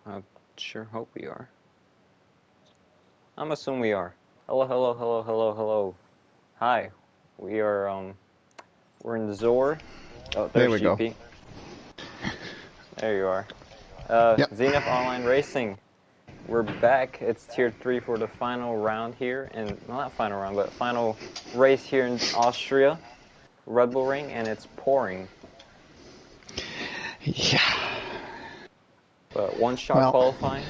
I sure hope we are. I'm assuming we are. Hello, hello, hello, hello, hello. Hi. We are, we're in the ZOR. Oh, There there's we go. GP. There you are. Yep. Zenith Online Racing. We're back. It's Tier 3 for the final round here. And, well, not final round, but final race here in Austria. Red Bull Ring, and it's pouring. Yeah. But one-shot qualifying.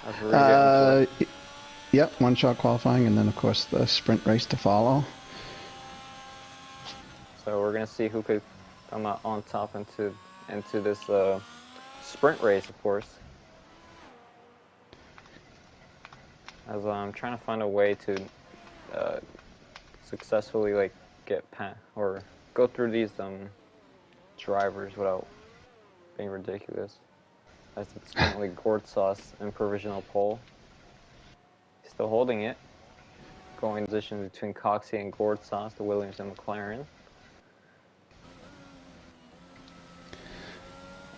As we're gonna get into it. Yep, one-shot qualifying, and then, of course, the sprint race to follow. So we're going to see who could come out on top into this sprint race, of course. As I'm trying to find a way to successfully get past or go through these drivers without being ridiculous. As it's currently Gortsas in provisional pole. Still holding it. Going position between Coxey and Gortsas, the Williams and McLaren.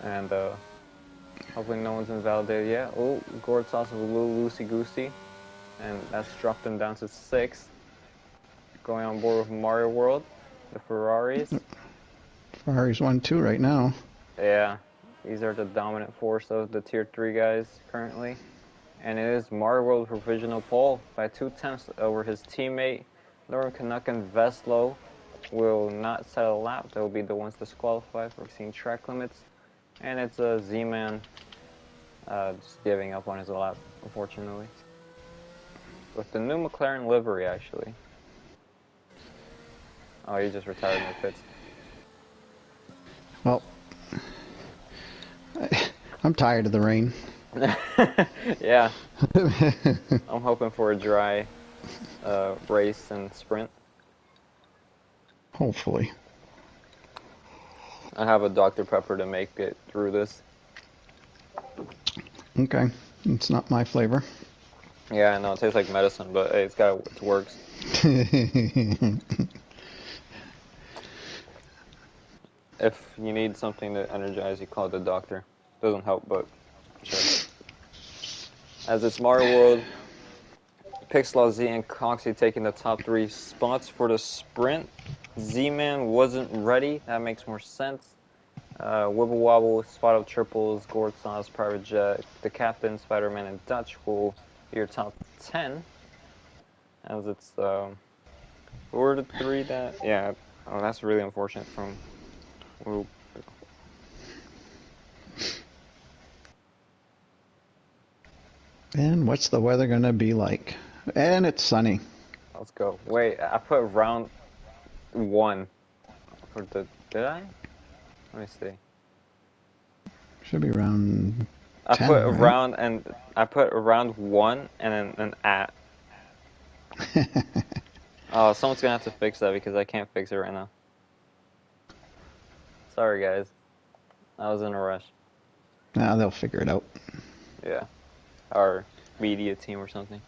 And hopefully no one's invalidated yet. Oh, Gortsas is a little loosey-goosey. And that's dropped them down to 6th. Going on board with Mario World, the Ferraris. Ferrari's 1-2 right now. Yeah, these are the dominant force of the Tier 3 guys currently. And it is Mario World provisional pole by 2/10 over his teammate. Lauren Canuck and Veslo will not set a lap. They'll be the ones disqualified for exceeding track limits. And it's a Z-Man just giving up on his lap, unfortunately. With the new McLaren livery, actually. Oh, he just retired in the pits. Well, I'm tired of the rain. Yeah. I'm hoping for a dry race and sprint. Hopefully. I have a Dr. Pepper to make it through this. Okay. It's not my flavor. Yeah, I know, it tastes like medicine, but hey, it works. If you need something to energize, you call the doctor. Doesn't help, but sure. As it's Mario World, Pixel Z and Coxey taking the top 3 spots for the sprint. Z-Man wasn't ready. That makes more sense. Wibble Wobble, Spot of Triples, Gortsas, Private Jet, the Captain, Spider-Man, and Dutch will be your top 10. As it's, who were the 3 that, yeah, oh, that's really unfortunate from Whoop. And what's the weather going to be like? And it's sunny. Let's go. Wait, I put round 1 for the, did I? Let me see. Should be round 10, I put right? I put round 1 and then an at. Oh, someone's gonna have to fix that because I can't fix it right now. Sorry, guys. I was in a rush. Nah, they'll figure it out. Yeah. Our media team or something.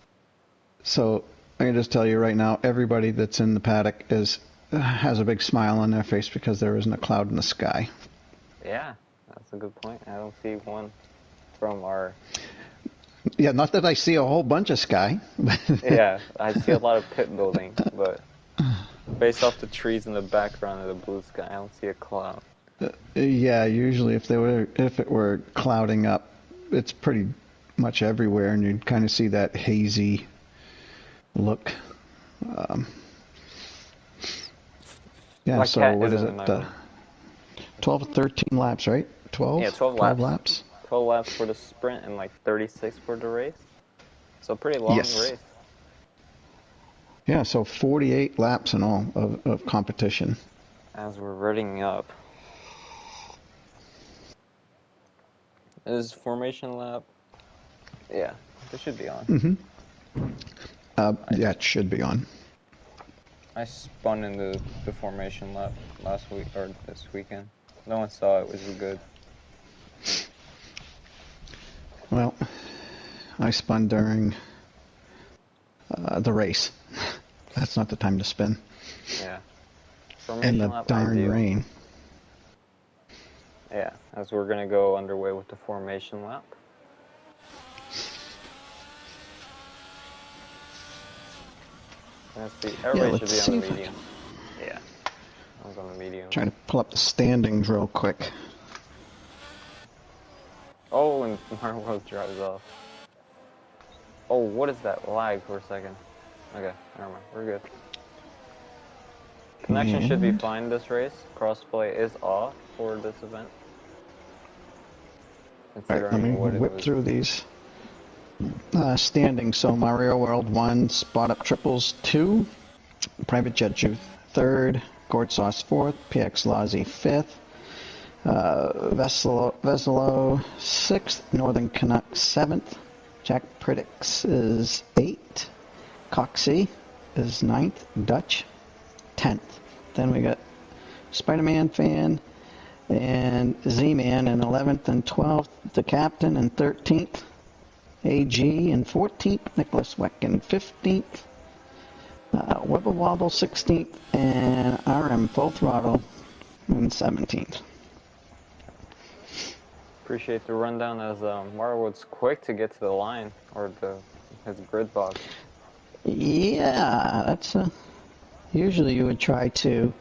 So I can just tell you right now, everybody that's in the paddock has a big smile on their face because there isn't a cloud in the sky. Yeah, that's a good point. I don't see one from our... Yeah, not that I see a whole bunch of sky. Yeah, I see a lot of pit building, but based off the trees in the background of the blue sky, I don't see a cloud. Yeah, usually if it were clouding up, it's pretty much everywhere, and you'd kind of see that hazy look. Yeah, My so cat what is isn't it? in my room. 12 or 13 laps, right? 12? Yeah, 12 laps. 12 laps for the sprint and like 36 for the race. So pretty long Yes. race. Yeah, so 48 laps in all of competition. As we're reading up. Is formation lap? Yeah, it should be on. Mm-hmm. Yeah, it should be on. I spun into the formation lap last week, or this weekend. No one saw it, which is good. Well, I spun during the race. That's not the time to spin. Yeah. And the Formation lap darn ideal. rain. Yeah, as we're going to go underway with the formation lap. Let's see. Everybody should be on the medium. Yeah, I was on the medium. Trying to pull up the standings real quick. Oh, and Marvel drives off. Oh, what is that lag for a second? Okay, never mind. We're good. Connection should be fine this race. Crossplay is off for this event. Alright, let me whip through these standings. So Mario World 1, Spot Up Triples 2, Private Jet Juice 3rd, Gourd Sauce 4th, PX Lozzie 5th, Veselo 6th, Northern Canuck 7th, Jack Priddix is 8th, Coxie is 9th, Dutch 10th. Then we got Spider-Man Fan and Z-Man in 11th and 12th, the Captain in 13th, AG in 14th, Nicholas Weck in 15th, Wibble Wobble 16th, and RM Full Throttle in 17th. Appreciate the rundown as Marwood's quick to get to the line, or his grid box. Yeah, that's usually you would try to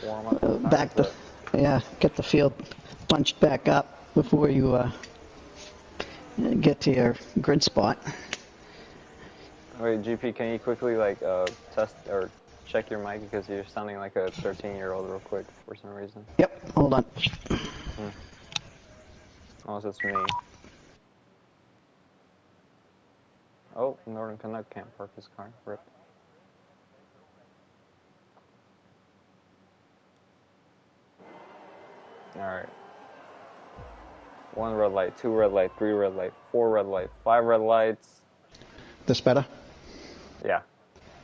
warm up get the field punched back up before you get to your grid spot. Wait, GP, can you quickly test or check your mic because you're sounding like a 13-year-old real quick for some reason? Yep, hold on. Unless it's me. Oh, Northern Canuck can't park his car. Rip. Alright. 1 red light, 2 red light, 3 red light, 4 red light, 5 red lights. This better? Yeah.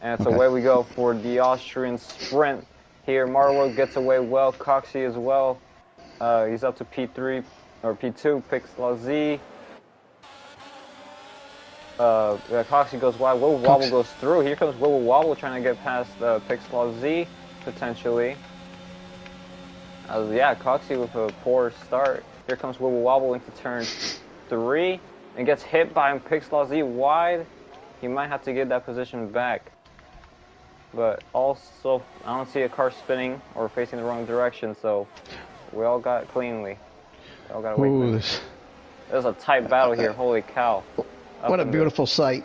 And so away we go for the Austrian sprint. Here, Marwood gets away well. Coxie as well. He's up to P3 or P2. Pixel Z. Coxie goes wide. Wibble Wobble goes through. Here comes Wibble Wobble trying to get past Pixel Z potentially. Coxie with a poor start. Here comes Wibble Wobble into turn 3 and gets hit by Pixel Z wide. He might have to get that position back. But also, I don't see a car spinning or facing the wrong direction, so we all got cleanly. We all got away cleanly. There's a tight battle here, holy cow. What a beautiful sight.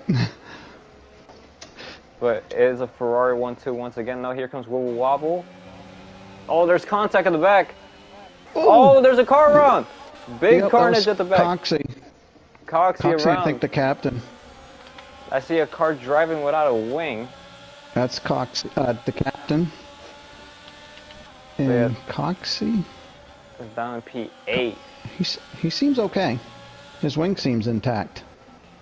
But it is a Ferrari 1-2 once again. Now here comes Wibble Wobble. Oh, there's contact at the back. Ooh. Oh, there's a car run. Big carnage at the back. Coxie around. I think the captain. I see a car driving without a wing. That's the captain. And Coxie is down in P8. He seems okay. His wing seems intact.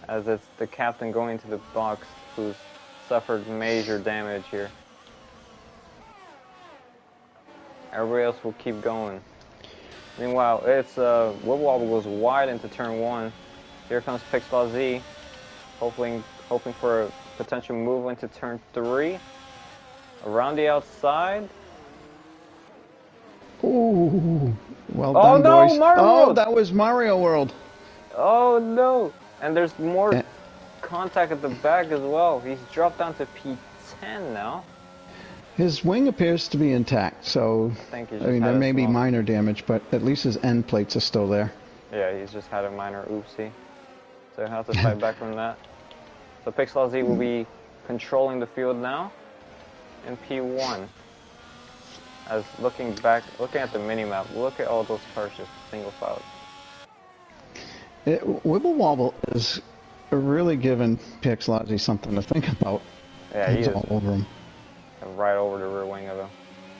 As it's the captain going to the box who's suffered major damage here. Everybody else will keep going. Meanwhile, it's Wibble Wobble goes wide into turn 1. Here comes Pixel Z, hoping for a potential move into turn 3. Around the outside. Ooh, well done, boys. Mario World. That was Mario World. Oh no! And there's more contact at the back as well. He's dropped down to P10 now. His wing appears to be intact, so I mean there may be minor damage, but at least his end plates are still there. Yeah, he's just had a minor oopsie. So he'll have to fight back from that. So Pixel Z will be controlling the field now in P1. As looking at the mini-map, look at all those cars just single filed. Wibble Wobble is really giving Pixel Z something to think about. Yeah, he's all over him. Right over the rear wing of him.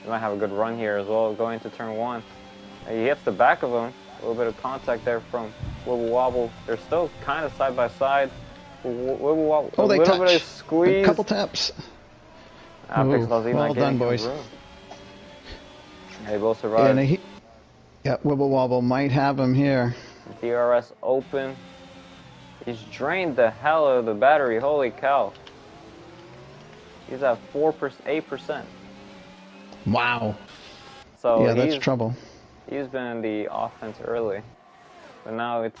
He might have a good run here as well, going to turn 1. And he hits the back of him. A little bit of contact there from Wibble Wobble. They're still kind of side by side. Wibble Wobble, they little bit of squeeze. A couple taps. Well done, boys. They both survived. Wibble Wobble might have him here. DRS open. He's drained the hell out of the battery. Holy cow. He's at 8%. Wow. So that's trouble. He's been in the offense early, but now it's.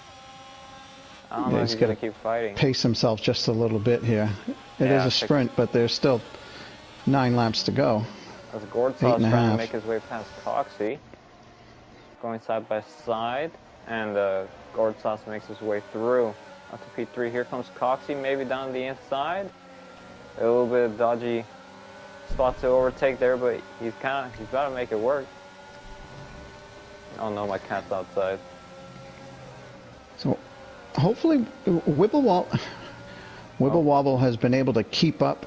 I don't know if He's he's got gonna to keep fighting. pace himself just a little bit here. It is Yeah, a sprint, but there's still 9 laps to go. as Gordsaw's 8.5. trying to make his way past Coxie, going side by side, and Gordsauce makes his way through up to P3. Here comes Coxie, maybe down the inside. A little bit of dodgy spot to overtake there, but he's got to make it work. Oh no, my cat's outside. So hopefully Wibble Wobble has been able to keep up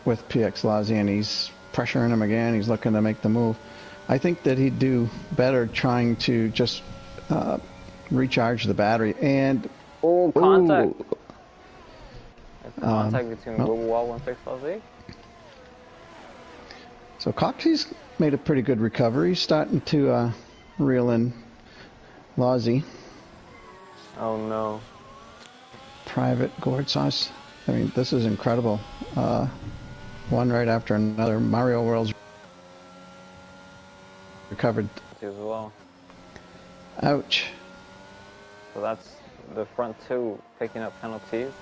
with PX Lazzi, and he's pressuring him again. He's looking to make the move. I think that he'd do better trying to just recharge the battery. And oh, contact! Ooh. Contact between Wibble Wobble and PX Lazzi. So Coxie's made a pretty good recovery. He's starting to reel in Lazzi. Oh no. Private gourd sauce. I mean, this is incredible. One right after another. Mario World's recovered. As well. Ouch. So that's the front two picking up penalties.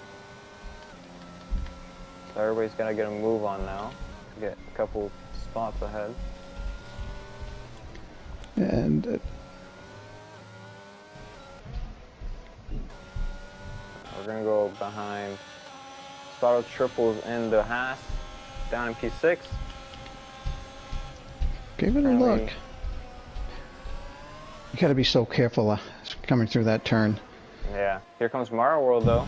So everybody's gonna get a move on now to get a couple spots ahead. And we're gonna go behind Spotto Triples in the Haas, down in P6. give it a look. You gotta be so careful coming through that turn. Yeah, here comes Mario World though.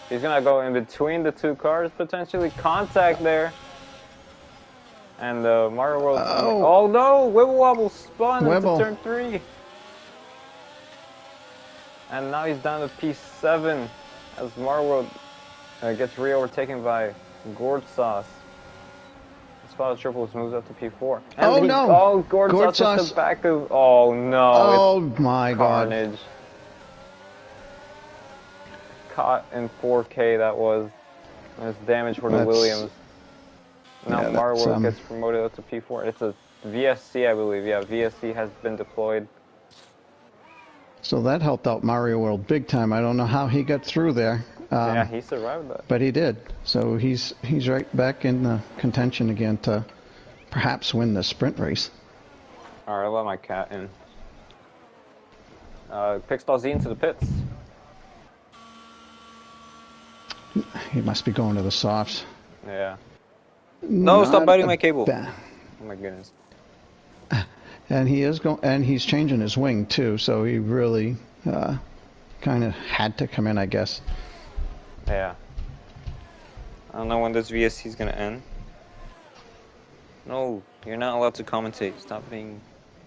He's gonna go in between the two cars, potentially contact there. And Mario World. Oh no! Wibble Wobble spun into turn 3. And now he's down to P7 as Mario World gets re-overtaken by Gourd Sauce. Spotted Triples moves up to P4. And oh, Gourd Sauce is the back of. Oh no! Oh my carnage. God! Caught in 4K. That was. There's damage for the Williams. Now Mario World gets promoted up to P4. It's a VSC, I believe. Yeah, VSC has been deployed. So that helped out Mario World big time. I don't know how he got through there. Yeah, he survived that. But he did. So he's right back in the contention again to perhaps win the sprint race. All right, I let my cat in. Pixel Z into the pits. He must be going to the softs. Yeah. No, stop biting my cable. Oh my goodness. And he is going, and he's changing his wing too. So he really kind of had to come in, I guess. Yeah. I don't know when this VSC is gonna end. No, you're not allowed to commentate. Stop being.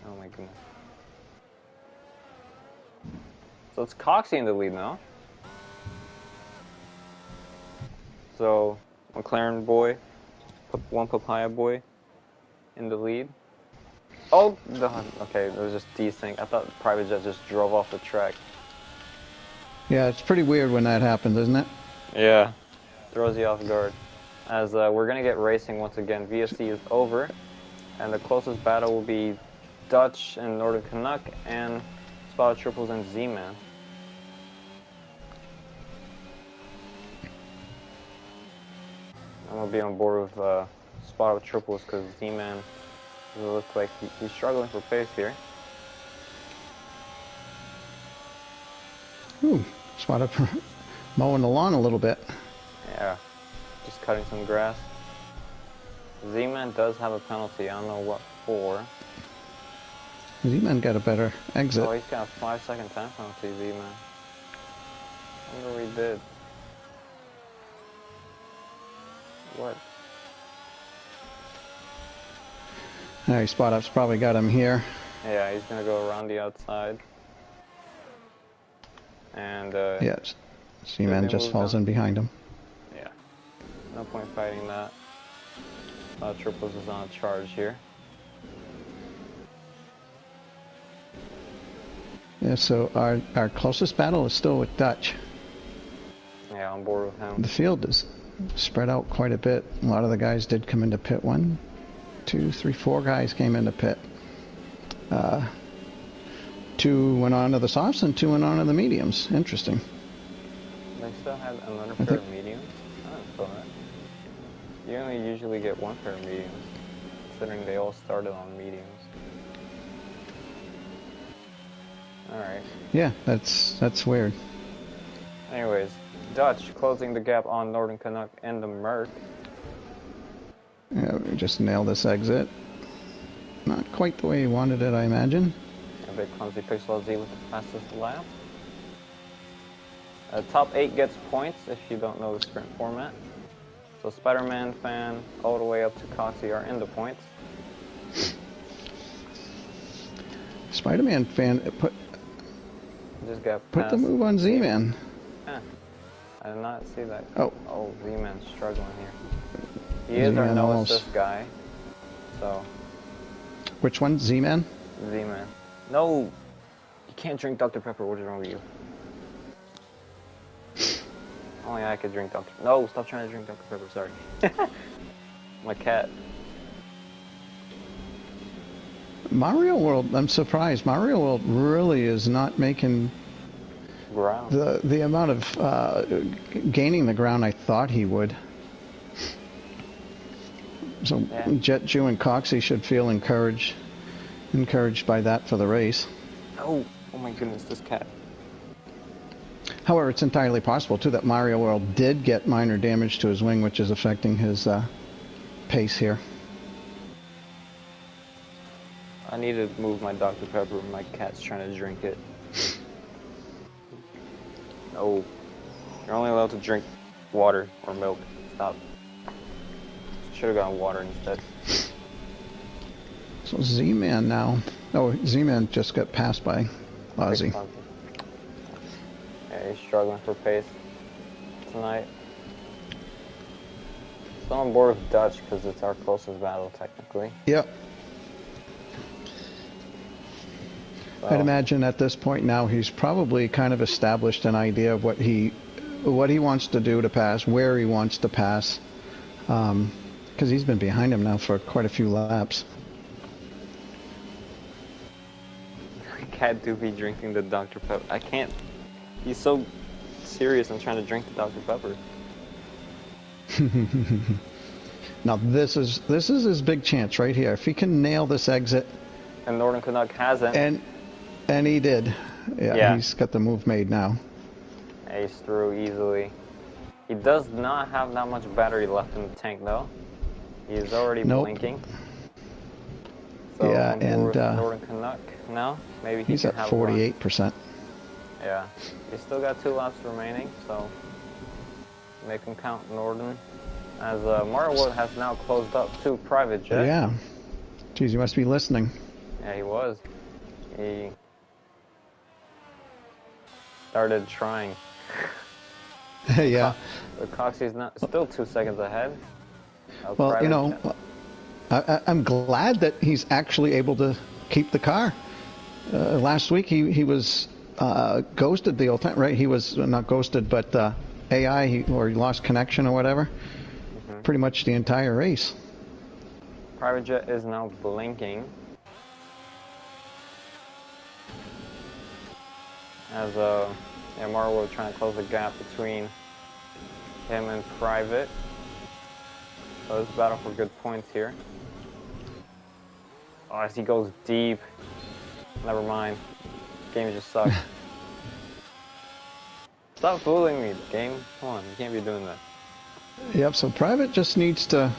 Oh my goodness. So it's Coxie in the lead now. So McLaren boy, one Papaya boy, in the lead. Oh, okay, it was just desync. I thought Private Jet just drove off the track. Yeah, it's pretty weird when that happens, isn't it? Yeah, throws you off guard. As we're gonna get racing once again. VSC is over, and the closest battle will be Dutch and Northern Canuck and Spotted Triples and Z-Man. I'm gonna be on board with Spotted Triples because Z-Man looks like he's struggling for pace here. Ooh, Spotted mowing the lawn a little bit. Yeah, just cutting some grass. Z-Man does have a penalty. I don't know what for. Z-Man got a better exit. Oh, he's got a 5-second time penalty, Z-Man. I wonder what he did. What? Alright, Spot Up's probably got him here. Yeah, he's gonna go around the outside. And yes, Z-Man just falls in behind him. Yeah, no point fighting that. Triples is on a charge here. Yeah, so our closest battle is still with Dutch. Yeah, on board with him. The field is spread out quite a bit. A lot of the guys did come into pit. 1, 2, 3, 4 guys came into pit. 2 went on to the softs and 2 went on to the mediums. Interesting. They still had another pair of mediums? I didn't feel that. You only usually get 1 pair of mediums, considering they all started on mediums. Alright. Yeah, that's weird. Anyways, Dutch closing the gap on Northern Canuck and the Merc. Yeah, we just nailed this exit. Not quite the way he wanted it, I imagine. A bit clumsy Pixel Z with the fastest lap. Top 8 gets points if you don't know the sprint format. So Spider-Man fan all the way up to Coxie are in the points. Spider-Man fan Just got put the move on Z-Man. Yeah. I did not see that. Oh, Z-Man's struggling here. He is our no assist guy. So. Which one? Z-Man? Z-Man. No! You can't drink Dr. Pepper. What is wrong with you? Only I could drink Dr. No, stop trying to drink Dr. Pepper. Sorry. My cat. Mario World, I'm surprised. Mario World really is not making Ground. the amount of gaining the ground I thought he would. So Yeah. Jet Jew and Coxie should feel encouraged by that for the race. Oh my goodness, this cat. However, it's entirely possible too that Mario World did get minor damage to his wing, which is affecting his pace here. I need to move my Dr. Pepper. My cat's trying to drink it. No. You're only allowed to drink water or milk. Stop. Should have gotten water instead. So Z-Man now. Oh, Z-Man just got passed by Ozzy. Yeah, he's struggling for pace tonight. Still on board with Dutch because it's our closest battle technically. Yep. So, I'd imagine at this point now he's probably kind of established an idea of what he wants to do to pass, where he wants to pass, because he's been behind him now for quite a few laps. Cat do be drinking the Dr. Pepper. I can't. He's so serious and trying to drink the Dr. Pepper. Now this is his big chance right here. If he can nail this exit, And Northern Canuck hasn't. And he did. Yeah, he's got the move made now. He's through easily. He does not have that much battery left in the tank though. He's already blinking. So yeah, and Northern Canuck now. Maybe he's at 48%. Yeah, he's still got 2 laps remaining, so make him count Northern. As Mario World has now closed up to Private Jet. Yeah. Geez, you must be listening. Yeah, he was. He started trying. Yeah. But Coxie's still 2 seconds ahead. Well, you know, I'm glad that he's actually able to keep the car. Last week he was ghosted the whole time, right? He was not ghosted, but AI, or he lost connection or whatever. Pretty much the entire race. Private Jet is now blinking. As Mario World trying to close the gap between him and Private. So this battle for good points here. Oh, as he goes deep. Never mind. Game just sucks. Stop fooling me, game. Come on, you can't be doing that. Yep, so Private just needs to,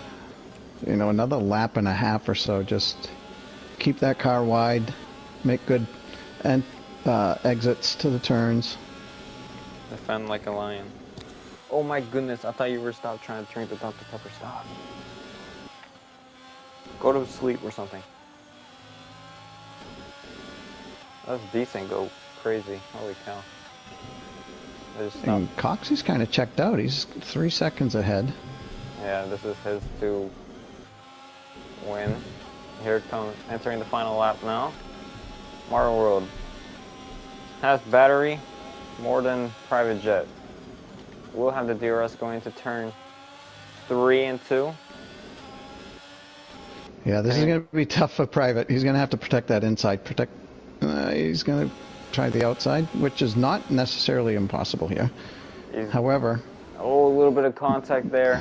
another lap and a half or so. Just keep that car wide, make good exits to the turns. Defend like a lion. Oh my goodness, I thought you were stopped trying to drink the Dr. Pepper. Stop. Go to sleep or something. That's decent, go crazy. Holy cow. And Coxie's kind of checked out. He's 3 seconds ahead. Yeah, this is his to win. Here comes entering the final lap now. Mario World has battery more than Private Jet. We'll have the DRS going to turn 3 and 2. Yeah, this is going to be tough for Private. He's going to have to protect that inside. He's going to try the outside, which is not necessarily impossible here. However... Oh, a little bit of contact there.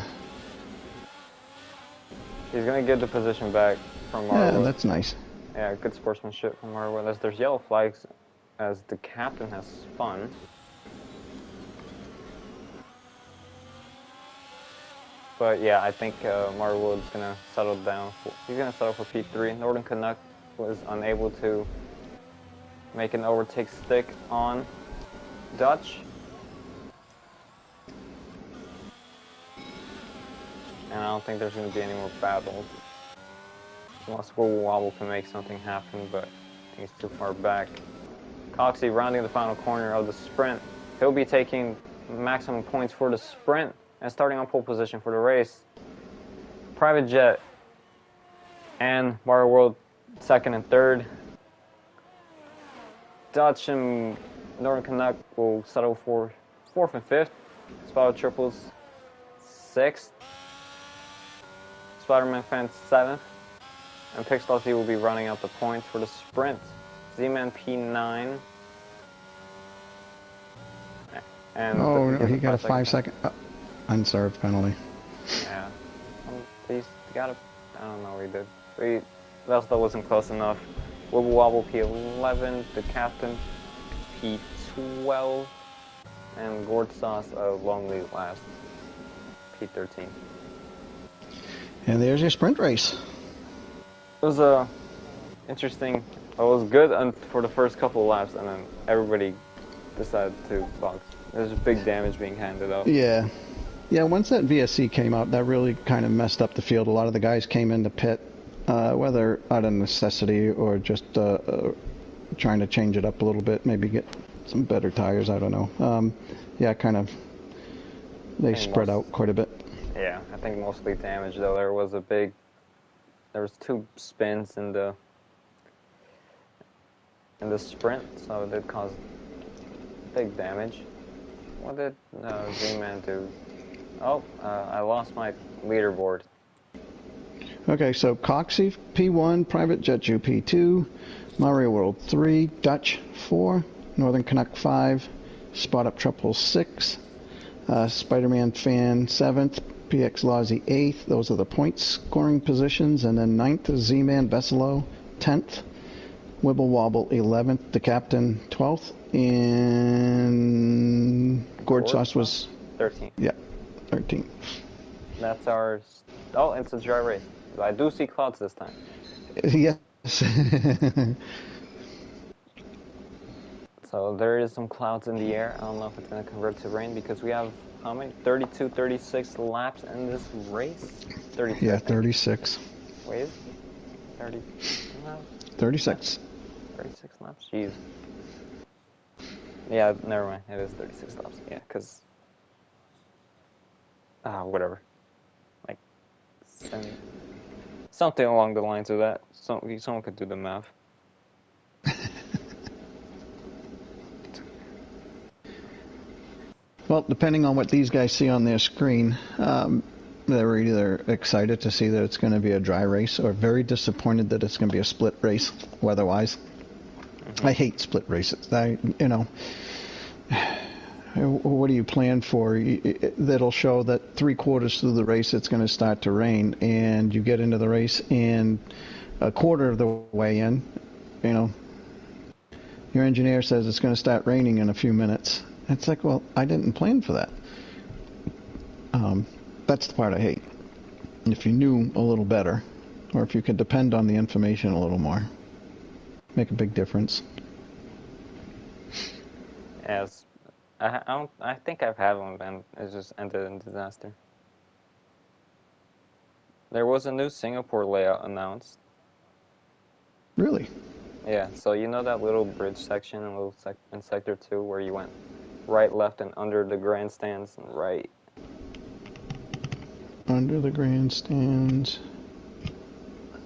He's going to get the position back from Marwood. Yeah, that's nice. Yeah, good sportsmanship from Marwood. As there's yellow flags as the captain has spun. But yeah, I think Marwood's going to settle down. He's going to settle for P3. Northern Canuck was unable to make an overtake stick on Dutch. And I don't think there's going to be any more battles. Unless Wobble Wobble can make something happen, but he's too far back. Coxie rounding the final corner of the sprint. He'll be taking maximum points for the sprint and starting on pole position for the race. Private Jet and Mario World second and third. Dutch and Northern Canuck will settle for fourth and fifth. Spider Triples sixth. Spider-Man Fans seventh. And Pixel will be running out the points for the sprint. Z-Man P9. And he got a 5 second unserved penalty. Yeah. He's got a... I don't know what he did. That still wasn't close enough. Wibble Wobble P11. The captain P12. And Gourd Sauce of Lonely last P13. And there's your sprint race. It was interesting. It was good for the first couple of laps, and then everybody decided to box. There's big damage being handed out. Yeah. Yeah, once that VSC came out, that really kind of messed up the field. A lot of the guys came into pit, whether out of necessity or just trying to change it up a little bit, maybe get some better tires, I don't know. Yeah, kind of, they spread out quite a bit. Yeah, I think mostly damage, though. There was 2 spins in the sprint, so it did cause big damage. What did Z-Man do? Oh, I lost my leaderboard. Okay, so Coxie P1, Private Jetju P2, Mario World 3, Dutch 4, Northern Canuck 5, Spot Up Triple 6, Spider-Man Fan 7th, PX Lozzie 8th. Those are the point scoring positions. And then 9th is Z-Man Besselo 10th, Wibble Wobble 11th, the captain 12th, and Gourd Sauce was 13th. Yeah, 13th. That's ours. Oh, it's a dry race. I do see clouds this time. Yes. So there is some clouds in the air. I don't know if it's going to convert to rain because we have, how many? 32, 36 laps in this race? 36. Yeah, 36. Wait, is it? 30? No. 36. 36 laps? Jeez. Yeah, never mind. It is 36 laps. Yeah, because... whatever. Something along the lines of that. Someone could do the math. Well, depending on what these guys see on their screen, they were either excited to see that it's going to be a dry race or very disappointed that it's going to be a split race weather-wise. I hate split races. What do you plan for? That'll show that 3/4 through the race it's going to start to rain, and you get into the race, and a quarter of the way in, your engineer says it's going to start raining in a few minutes. It's like, well, I didn't plan for that. That's the part I hate. If you knew a little better, or if you could depend on the information a little more, make a big difference. Yes. I think I've had one, and it just ended in disaster. There was a new Singapore layout announced. Really? Yeah, so you know that little bridge section in Sector 2 where you went right, left, and under the grandstands and right? Under the grandstands.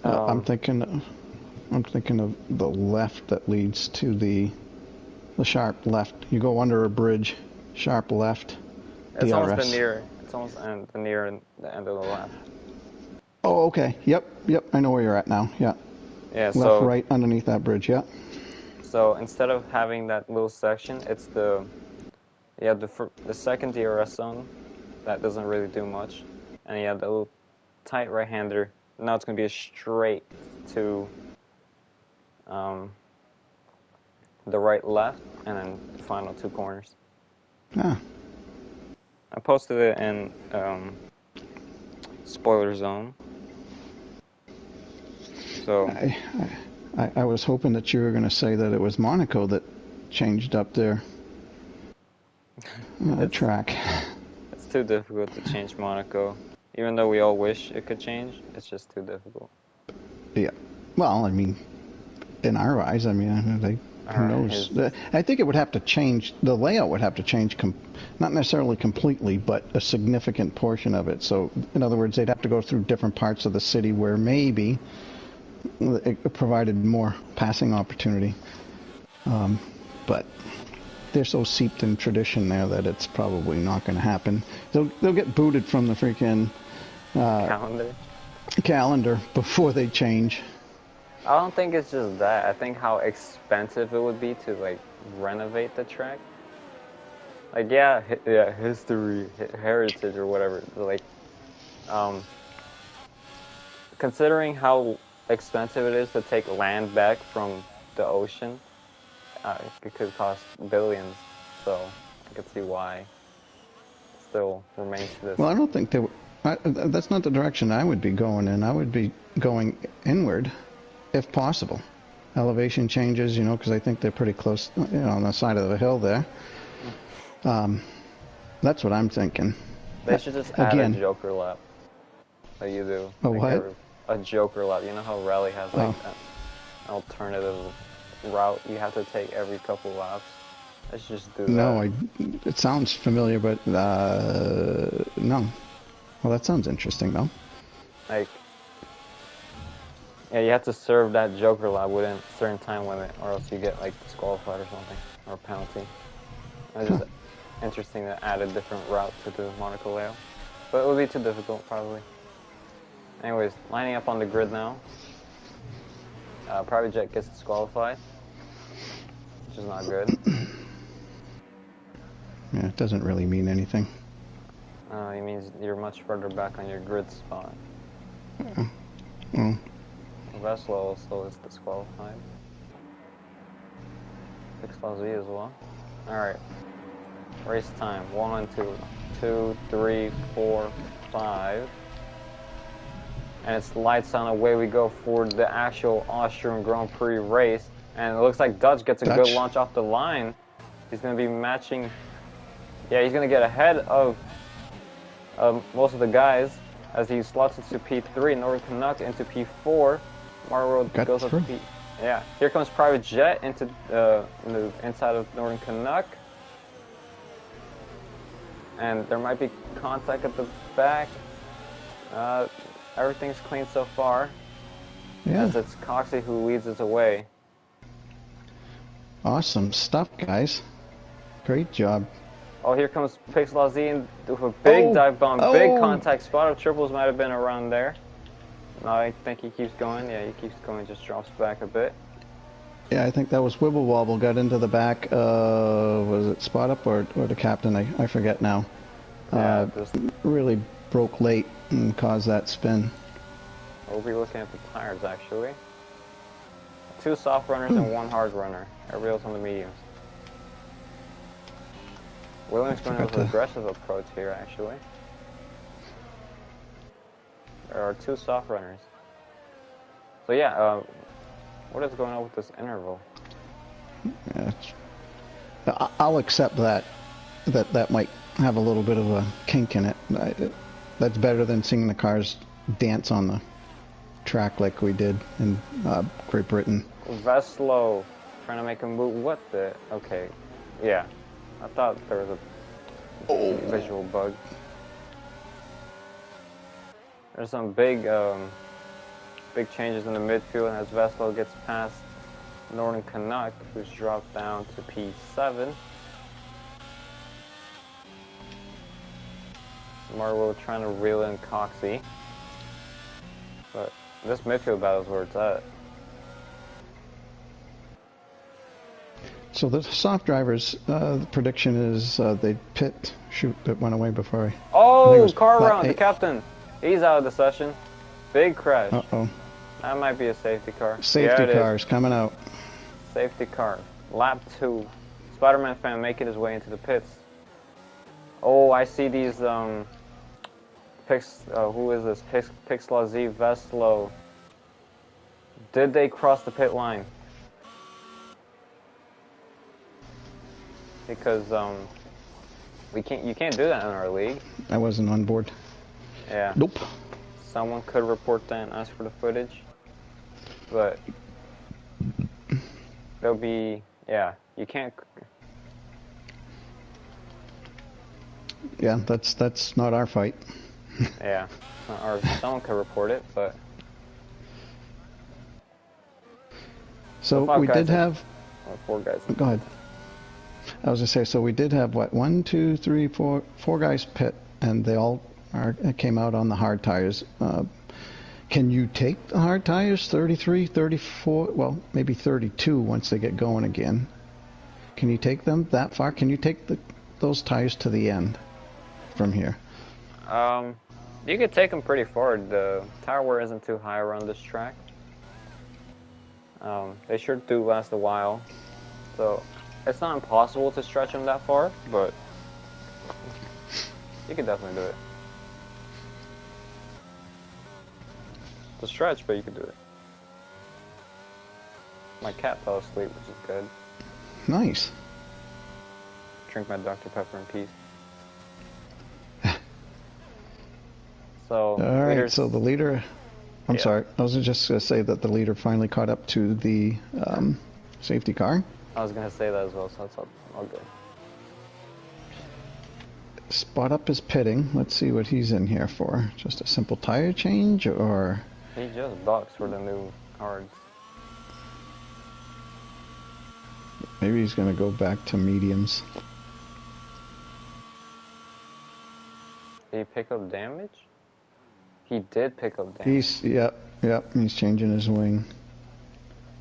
I'm thinking of the left that leads to the sharp left. You go under a bridge, sharp left. It's almost the near the end of the left. Oh, okay. Yep. I know where you're at now. Yeah. Yeah. Left, right, underneath that bridge. Yeah. So instead of having that little section, it's the second DRS zone that doesn't really do much, and you have the little tight right-hander. Now it's going to be a straight to the right-left, and then the final 2 corners. Ah. I posted it in spoiler zone. So I was hoping that you were going to say that it was Monaco that changed up their track. It's too difficult to change Monaco. Even though we all wish it could change, it's just too difficult. Yeah. Well, I mean, in our eyes, I mean, who knows? I think it would have to change. The layout would have to change, not necessarily completely, but a significant portion of it. So, in other words, they'd have to go through different parts of the city where maybe it provided more passing opportunity. But they're so seeped in tradition there that it's probably not going to happen. They'll get booted from the freaking calendar before they change. I don't think it's just that. I think how expensive it would be to like renovate the track. Like history, heritage, or whatever. Like, considering how expensive it is to take land back from the ocean, it could cost billions. So I could see why it still remains this. Well, I don't think that's not the direction I would be going in. I would be going inward, if possible. Elevation changes, because I think they're pretty close, on the side of the hill there. That's what I'm thinking. They should just add a Joker lap, like you do. A what? A Joker lap. You know how Rally has like an alternative route you have to take every couple laps? Let's just do that. No, it sounds familiar, but no. Well, that sounds interesting, though. Like, yeah, you have to serve that Joker lap within a certain time limit, or else you get like disqualified or something, or a penalty. It's just interesting to add a different route to the Monaco layout, but it would be too difficult probably. Anyways, lining up on the grid now. Private Jet gets disqualified, which is not good. Yeah, it doesn't really mean anything. It means you're much further back on your grid spot. Veslo also is disqualified. Pixel Z as well. Alright. Race time. 1 and 2. 2, 3, 4, 5. And it's lights on, away we go for the actual Austrian Grand Prix race. And it looks like Dutch gets a good launch off the line. He's going to be matching. Yeah, he's going to get ahead of most of the guys as he slots into P3. Northern Canuck into P4. Mario goes up to P. Yeah, here comes Private Jet into the inside of Northern Canuck. And there might be contact at the back. Everything's clean so far. Yeah. As it's Coxey who leads us away. Awesome stuff, guys. Great job. Oh, here comes Pixel Z with a big dive bomb. Big contact spot. Of triples might have been around there. No, I think he keeps going. Yeah, he keeps going. Just drops back a bit. Yeah, I think that was Wibble Wobble. Got into the back. Was it Spot Up or the captain? I forget now. Yeah, really broke late and caused that spin. We'll be looking at the tires actually. 2 soft runners and 1 hard runner. Everybody else on the mediums. Williams going with an aggressive approach here actually. There are 2 soft runners. So yeah, what is going on with this interval? Yeah, I'll accept that might have a little bit of a kink in it. That's better than seeing the cars dance on the track like we did in Great Britain. Veslo trying to make a move. What the? Okay, yeah. I thought there was a visual bug. There's some big changes in the midfield as Veslo gets past Northern Canuck, who's dropped down to P7. Marlowe trying to reel in Coxey. But this midfield battle is where it's at. So the soft drivers, the prediction is they pit. Shoot, it went away before I think it Oh, was car lap round. The 8. captain. He's out of the session. Big crash. Uh-oh. That might be a safety car. Safety Yeah, it cars coming out. is. Safety car. Lap 2. Spider-Man fan making his way into the pits. Oh, I see these, who is this? Pixla Z Veslo. Did they cross the pit line? Because, you can't do that in our league. I wasn't on board. Yeah. Nope. Someone could report that and ask for the footage. But there'll be, yeah, you can't. Yeah, that's not our fight. Yeah, or someone could report it, but. So we did have. Or 4 guys. Go ahead. I was gonna say, so we did have what, 1, 2, 3, 4 guys pit, and they all came out on the hard tires. Can you take the hard tires 33, 34, well, maybe 32 once they get going again? Can you take them that far? Can you take those tires to the end from here? You could take them pretty far. The tire wear isn't too high around this track. They sure do last a while, so it's not impossible to stretch them that far, but you could definitely do it. To stretch, but you could do it. My cat fell asleep, which is good. Nice. Drink my Dr. Pepper in peace. So, all right, so the leader, I'm sorry, I was just going to say that the leader finally caught up to the safety car. I was going to say that as well, so that's all good. Spot Up is pitting. Let's see what he's in here for. Just a simple tire change, or... He just boxed for the new cards. Maybe he's going to go back to mediums. Did he pick up damage? He did pick up damage. Yep, he's changing his wing.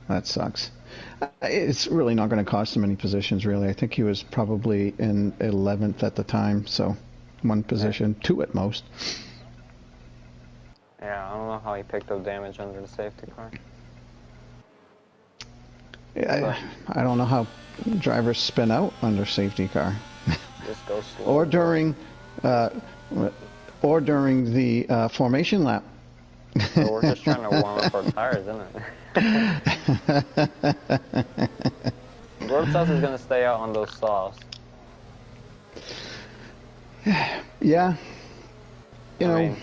That sucks. It's really not going to cost him any positions, really. I think he was probably in 11th at the time, so 1 position, 2 at most. Yeah, I don't know how he picked up damage under the safety car. Yeah, I don't know how drivers spin out under safety car. Just go slow. Or during the formation lap. So we're just trying to warm up our tires, isn't it? Rotsaus is going to stay out on those softs. Yeah. You know,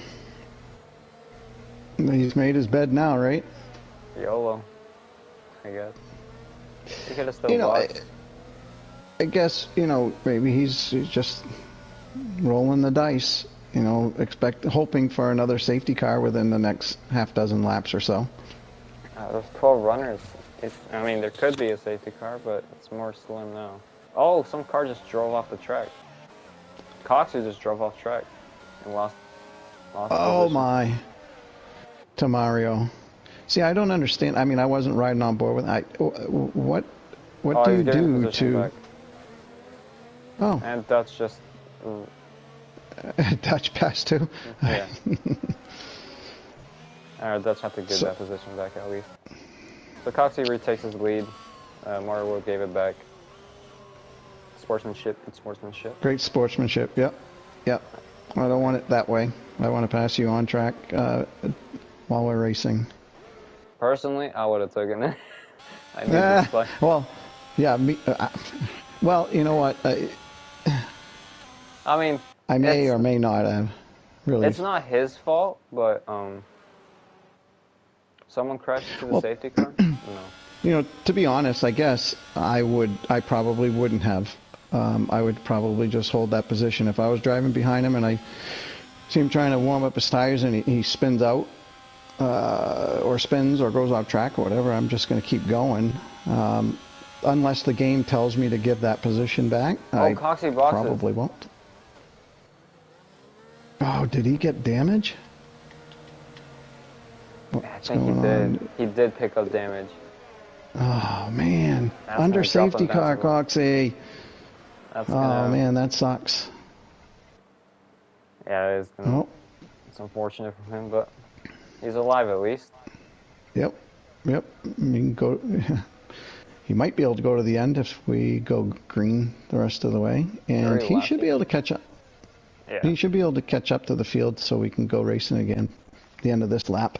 he's made his bed now, right? YOLO, I guess. He could have still boxed. I guess, maybe he's just rolling the dice. Hoping for another safety car within the next half dozen laps or so. There's 12 runners. There could be a safety car, but it's more slim now. Oh, some car just drove off the track. Coxie just drove off track and lost Oh position. my. To Mario. See, I don't understand. I wasn't riding on board with what do you do to... Back. Oh. And that's just... Dutch pass too? Yeah. Alright, Dutch have to give that position back at least. So Coxie retakes his lead. Mario World gave it back. Sportsmanship, good sportsmanship. Great sportsmanship, yep. I don't want it that way. I want to pass you on track while we're racing. Personally, I would have taken it. I need this play. Well, yeah, well, you know what? I may or may not have. Really. It's not his fault, but someone crashed into the safety car? No. To be honest, I guess I probably wouldn't have. I would probably just hold that position. If I was driving behind him and I see him trying to warm up his tires and he spins out, or spins or goes off track or whatever, I'm just going to keep going. Unless the game tells me to give that position back, I Coxie boxes. Probably won't. Oh, did he get damage? I think he did. He did pick up damage. Oh, man. That's Under gonna drop safety him down car, to Coxie. that's Oh, gonna man, that sucks. yeah, Oh, it's unfortunate for him, but he's alive at least. yep. Yep. You can go. He might be able to go to the end if we go green the rest of the way. And Very he should be lucky. able to catch up. Yeah. He should be able to catch up to the field so we can go racing again at the end of this lap.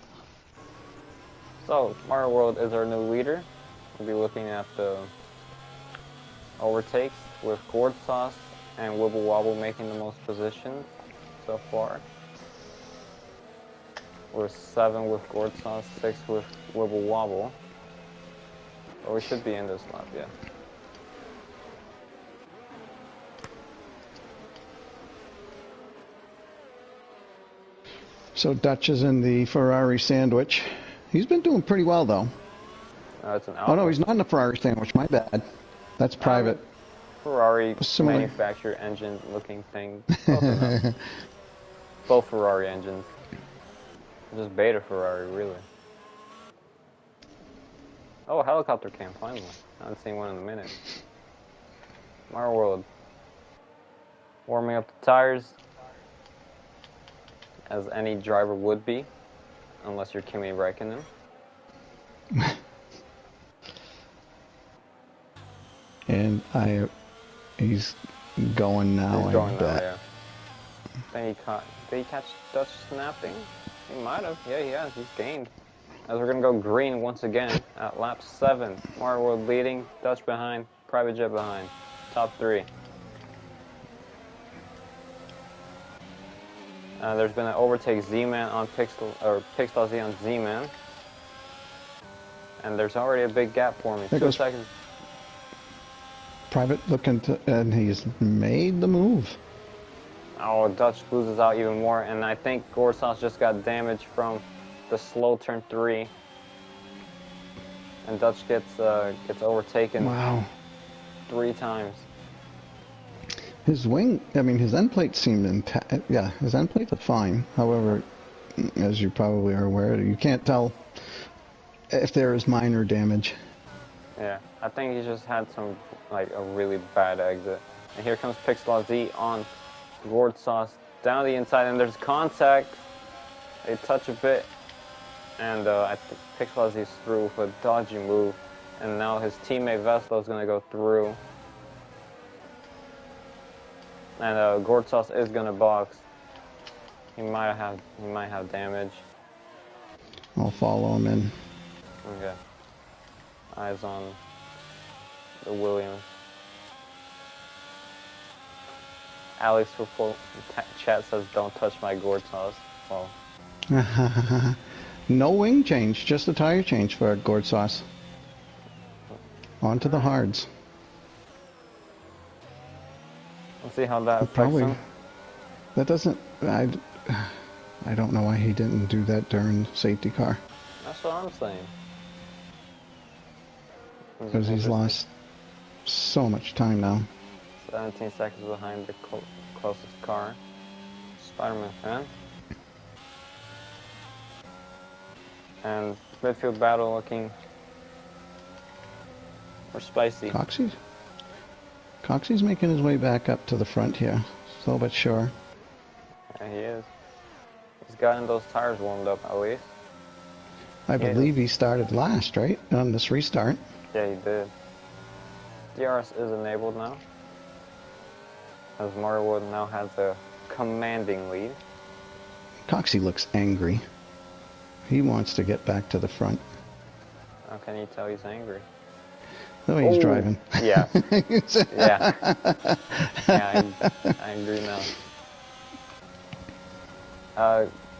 So Mario World is our new leader. We'll be looking at the overtakes with Gourd Sauce and Wibble Wobble making the most positions so far. We're 7 with Gourd Sauce, 6 with Wibble Wobble. But we should be in this lap, yeah. So Dutch is in the Ferrari sandwich. He's been doing pretty well, though. It's an Oh, no, he's not in the Ferrari sandwich. My bad. That's private. Ferrari Similar. manufacturer engine looking thing. Both Ferrari engines. Just beta Ferrari, really. Oh, a helicopter cam, finally. I haven't seen one in a minute. Mario World. Warming up the tires. As any driver would be. Unless you're Kimi Räikkönen. And he's going now, He's going I now, bet. yeah. Did he catch Dutch snapping? He might have. Yeah, he has. He's gained. As we're going to go green once again at lap 7. Mario World leading, Dutch behind, Private Jet behind. Top 3. There's been an overtake Z-Man on Pixel Z on Z-Man. And there's already a big gap forming. There 2 goes seconds. Private looking to, and he's made the move. Oh, Dutch loses out even more, and I think Gorsauce just got damaged from the slow turn 3. And Dutch gets overtaken Wow. 3 times. His wing, I mean, his end plates seemed intact. Yeah, his end plates are fine. However, as you probably are aware, you can't tell if there is minor damage. Yeah, I think he just had a really bad exit. And here comes Pixel Z on Gourd Sauce down the inside, and there's contact. They touch a bit, and I think Pixel Z's through with a dodgy move, and now his teammate Veslo is going to go through. And Gourd Sauce is going to box. He might have damage. I'll follow him in. Okay. Eyes on the Williams. Alex Football chat says, "Don't touch my Gourd Sauce." Well, No wing change, just a tire change for Gourd Sauce. On to the hards. let's see how that affects him. That doesn't. I don't know why he didn't do that during safety car. That's what I'm saying. Because he's lost so much time now. 17 seconds behind the closest car. Spider-Man fan. And midfield battle looking for spicy. Coxie's making his way back up to the front here, slow but sure. Yeah, he is. He's gotten those tires warmed up at least. I believe he started last, right? On this restart. Yeah, he did. DRS is enabled now. As Mario World now has a commanding lead. Coxie looks angry. He wants to get back to the front. How can you tell he's angry? The way he's driving. Yeah. Yeah. Yeah, I agree now.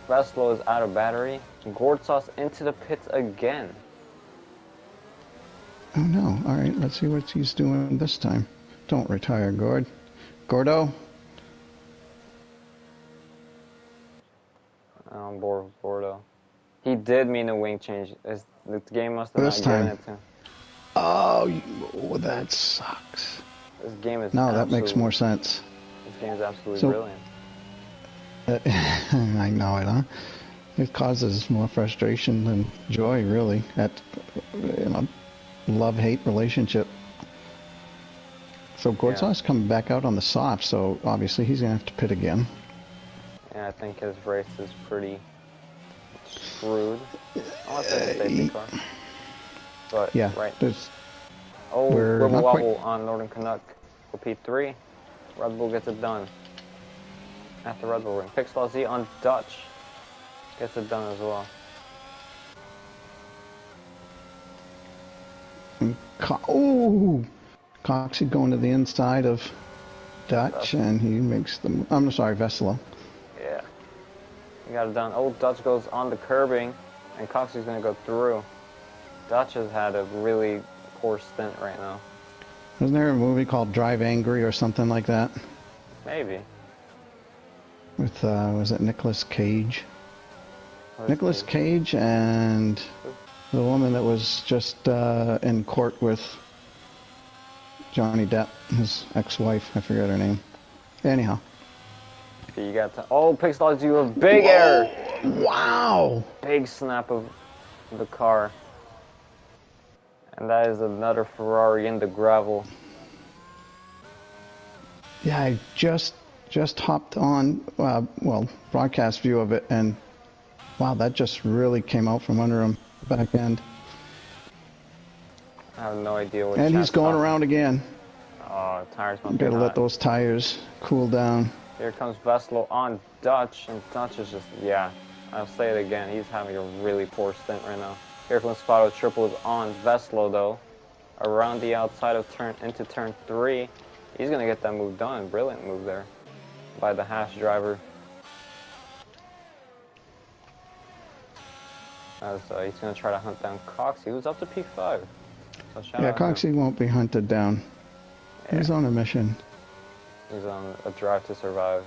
Veslo is out of battery. Gourd Sauce into the pits again. Oh no. Alright, let's see what he's doing this time. Don't retire, Gord. Gordo? I'm on board with Gordo. He did mean a wing change. The game must have not given it to him. Oh, that sucks. This game is No, that makes more sense. This game is absolutely brilliant. I know it, huh? It causes more frustration than joy, really. love-hate relationship. So Gortsov's coming back out on the soft, so obviously he's going to have to pit again. Yeah, I think his race is pretty screwed. Unless it's a safety car. But, yeah, right. there's... Oh, We're Wibble not Wobble quite... on Northern Canuck for P3. Red Bull gets it done. After Red Bull ring. Pixel Z on Dutch gets it done as well. Oh! Coxey going to the inside of Dutch, and he makes the... I'm sorry, Vesela. Yeah. He got it done. Oh, Dutch goes on the curbing, and Coxey's going to go through. Dutch has had a really poor stint right now. Wasn't there a movie called Drive Angry or something like that? Maybe. With, was it Nicolas Cage? Nicolas Cage and the woman that was just in court with Johnny Depp, his ex-wife. I forget her name. Anyhow. You got to... Oh, Pixel you a big error. Wow! Big snap of the car. And that is another Ferrari in the gravel. Yeah, I just hopped on, well, broadcast view of it, and wow, that just really came out from under him, back end. I have no idea what. And he's going around again. Oh, tires must be Gotta hot. let those tires cool down. Here comes Veslo on Dutch, and Dutch is just, yeah, I'll say it again, he's having a really poor stint right now. Here comes Spotto triples on Veslo though. Around the outside of into turn 3. He's going to get that move done. Brilliant move there by the Haas driver. As he's going to try to hunt down Coxey, who's up to P5. So yeah, Coxey won't be hunted down. Yeah. He's on a mission. He's on a drive to survive.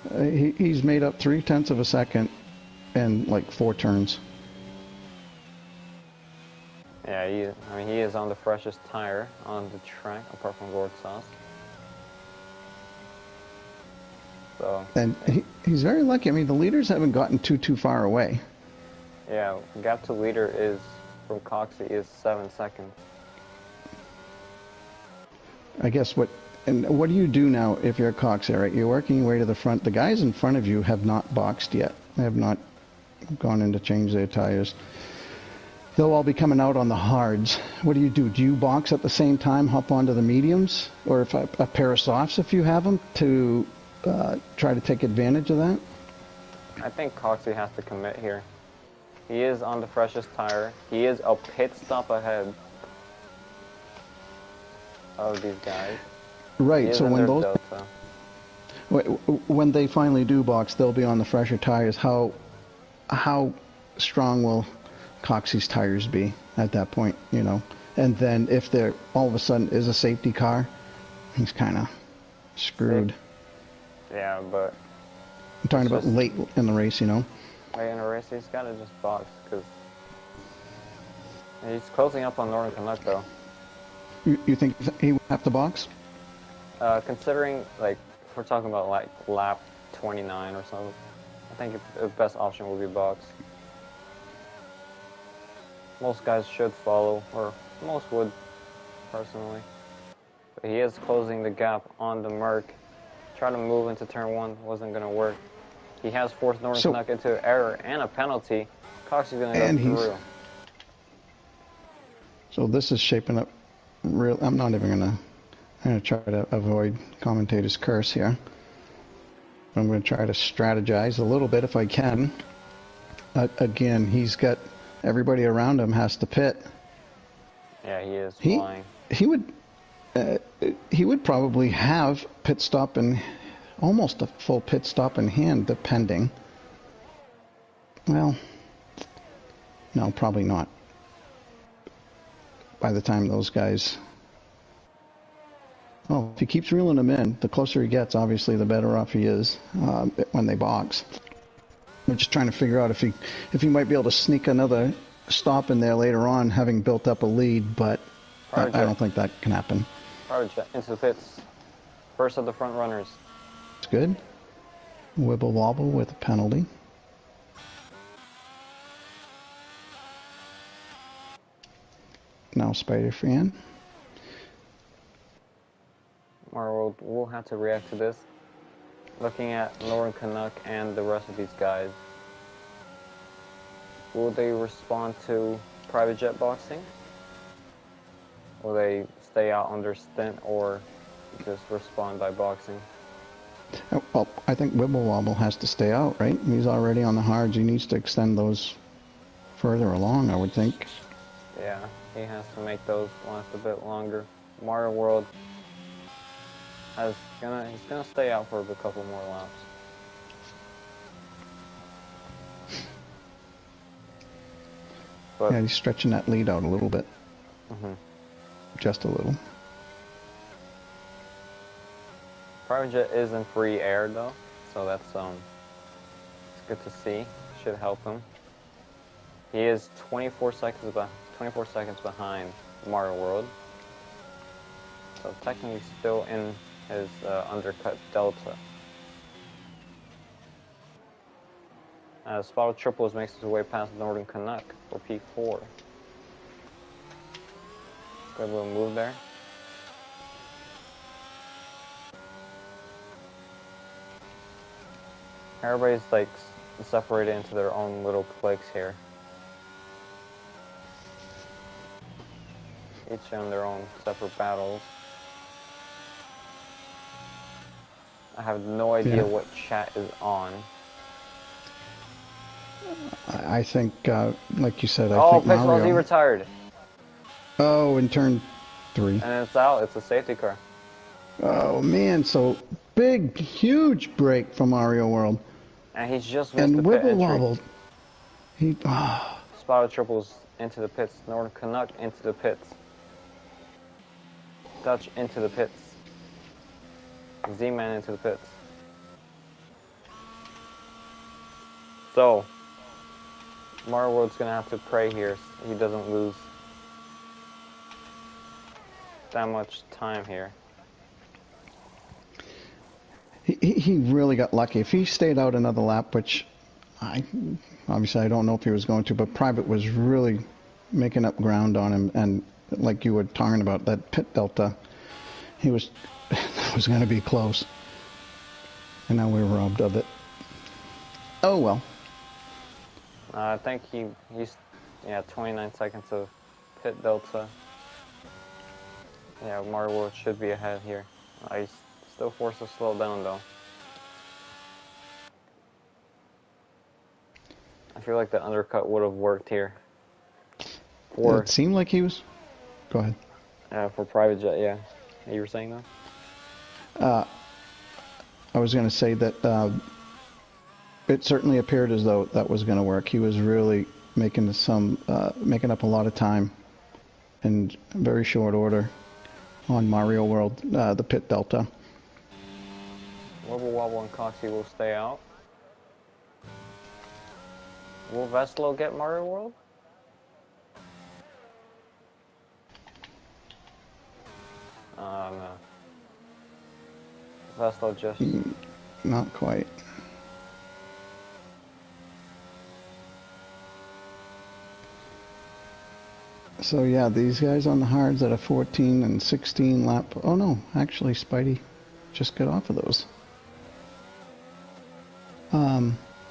He's made up 0.3 of a second in like 4 turns. Yeah, he is on the freshest tire on the track, apart from Gortsov. So, and he's very lucky. I mean, the leaders haven't gotten too far away. Yeah, gap to leader is from Coxey is 7 seconds. I guess what do you do now if you're a Coxey, right? You're working your way to the front. The guys in front of you have not boxed yet. They have not gone in to change their tires. They'll all be coming out on the hards. What do? Do you box at the same time, hop onto the mediums? Or if a pair of softs if you have them, to try to take advantage of that? I think Coxey has to commit here. He is on the freshest tire. He is a pit stop ahead of these guys. Right, so when they finally do box, they'll be on the fresher tires. How strong will Coxey's tires be at that point, you know? And then if there all of a sudden is a safety car, he's kind of screwed. Yeah, but I'm talking about late in the race, you know? Late in the race, he's got to just box, because he's closing up on Northern Canuck, though. You think he would have to box? Considering, like, if we're talking about, like, lap 29 or something, I think the best option would be box. Most guys should follow, or most would, personally. But he is closing the gap on the Merc. Try to move into turn 1, wasn't going to work. He has forced Northern Canuck into an error and a penalty. Cox is going to go through. So this is shaping up real. I'm not even going to... I'm going to try to avoid commentator's curse here. I'm going to try to strategize a little bit if I can. Again, he's got... Everybody around him has to pit. Yeah, he is flying. He would probably have pit stop and almost a full pit stop in hand, depending. Well, no, probably not. By the time those guys... Well, if he keeps reeling them in, the closer he gets, obviously, the better off he is when they box. I'm just trying to figure out if he might be able to sneak another stop in there later on, having built up a lead, but I don't think that can happen. Into the pits. First of the front runners. It's good. Wibble wobble with a penalty. now Spider Fan. Or we'll have to react to this. Looking at Northern Canuck and the rest of these guys, will they respond to private jet boxing? Will they stay out on their stint or just respond by boxing? Well, I think Wibble Wobble has to stay out, right? He's already on the hards. He needs to extend those further along, I would think. Yeah, he has to make those last a bit longer. Mario World he's gonna stay out for a couple more laps. But, yeah, he's stretching that lead out a little bit. Just a little. Private Jet is in free air though, so that's it's good to see. Should help him. He is 24 seconds behind Mario World, so technically still in his undercut delta. As Spotted Triples makes his way past Northern Canuck for P4. Good little move there. Everybody's like separated into their own little cliques here. Each on their own separate battles. I have no idea what chat is on. I think, like you said, I think Mario... Pixel, he retired. Oh, in turn 3. And it's out. It's a safety car. Oh, man. So, big, huge break for Mario World. And he's just missed the pit entry. He... Spotted Triples into the pits. Northern Canuck into the pits. Dutch into the pits. Z-Man into the pits. So, Mario World's gonna have to pray here so he doesn't lose that much time here. He really got lucky. If he stayed out another lap, which obviously I don't know if he was going to, but Private was really making up ground on him, and like you were talking about, that pit delta, he was going to be close. And now we're robbed of it. Oh well. I think he's 29 seconds of pit delta. Yeah, Mario World should be ahead here. He's still forced to slow down though. I feel like the undercut would have worked here. It seemed like he was... Go ahead. For Private Jet, yeah. You were saying that? I was going to say that it certainly appeared as though that was going to work. He was really making up a lot of time in very short order on Mario World, the pit delta. Wibble Wobble and Coxie will stay out. Will Veslo get Mario World? No. Veslo just... Not quite. So yeah, these guys on the hards at a 14 and 16 lap... Oh no, actually Spidey just got off of those.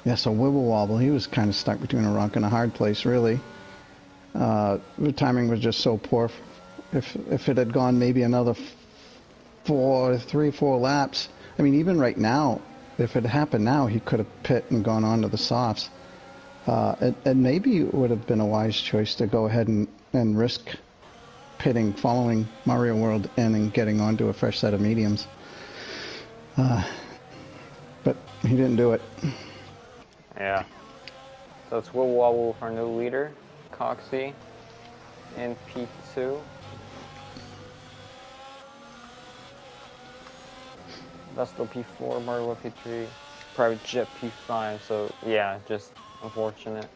Yeah, so Wibble Wobble, he was kind of stuck between a rock and a hard place, really. The timing was just so poor. If it had gone maybe another 3 or 4 laps, I mean, even right now, if it happened now, he could have pit and gone on to the softs. And maybe it would have been a wise choice to go ahead and risk pitting, following Mario World in and getting onto a fresh set of mediums. But he didn't do it. Yeah. So it's Wibble Wobble with our new leader, Coxie, in P2. Vestal P4, Mario P3, Private Jet P5. So yeah, just unfortunate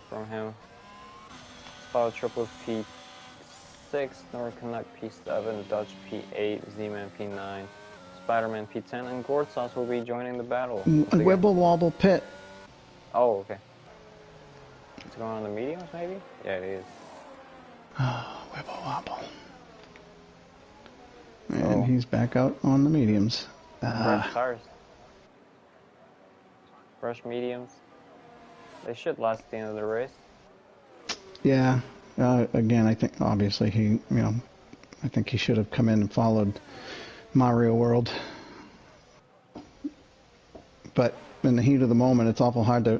from him. Spotted Triples P6, Northern Canuck P7, Dutch P8, Z-Man P9, Spider-Man P10, and Gourd Sauce will be joining the battle. Wibble Wobble pit. Oh, okay. It's going on the mediums, maybe? Yeah, it is. Wibble wobble. And he's back out on the mediums. Fresh tires. Fresh mediums. They should last the end of the race. Yeah. Again, I think obviously I think he should have come in and followed Mario World. But in the heat of the moment, it's awful hard to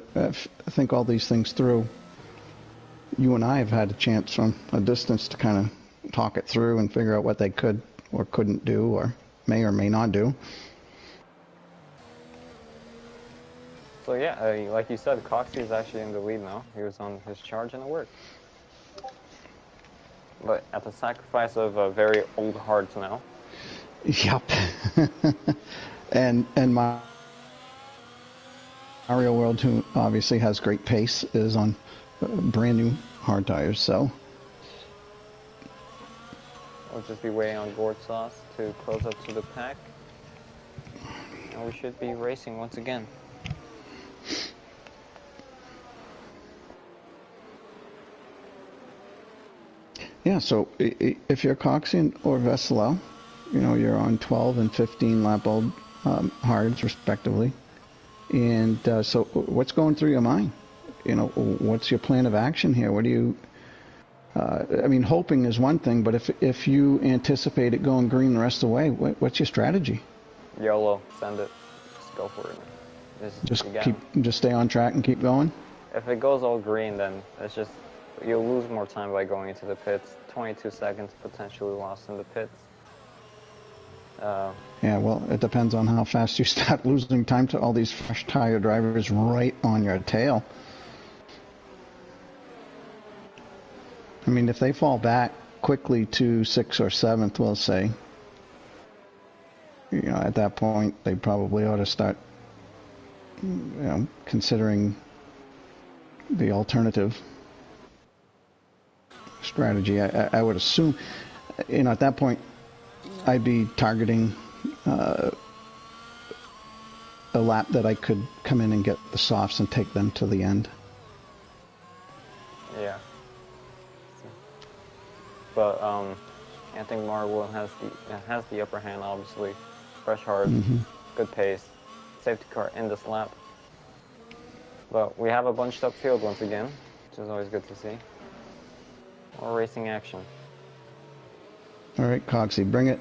think all these things through. You and I have had a chance from a distance to kind of talk it through and figure out what they could or couldn't do or may not do. So yeah, like you said, Coxie is actually in the lead now. He was on his charge and it worked. But at the sacrifice of very old hearts now. Yep. and Mario World, who obviously has great pace, is on brand new hard tires, so we'll just be waiting on Gourd Sauce to close up to the pack. And we should be racing once again. Yeah, so if you're Coxian or Veselo, you're on 12 and 15 lap old hards respectively. And so what's going through your mind? What's your plan of action here? What do you, I mean, hoping is one thing, but if you anticipate it going green the rest of the way, what's your strategy? YOLO, send it. Just go for it. Just stay on track and keep going? If it goes all green, then it's just, you'll lose more time by going into the pits. 22 seconds potentially lost in the pits. Yeah, well, it depends on how fast you start losing time to all these fresh tire drivers right on your tail. I mean, if they fall back quickly to 6th or 7th, we'll say, at that point, they probably ought to start, considering the alternative strategy. I would assume, at that point, I'd be targeting a lap that I could come in and get the softs and take them to the end. Yeah. But I think Marvel has the upper hand, obviously. Fresh hard, good pace, safety car in this lap. But we have a bunched up field once again, which is always good to see. More racing action. All right, Coxie, bring it.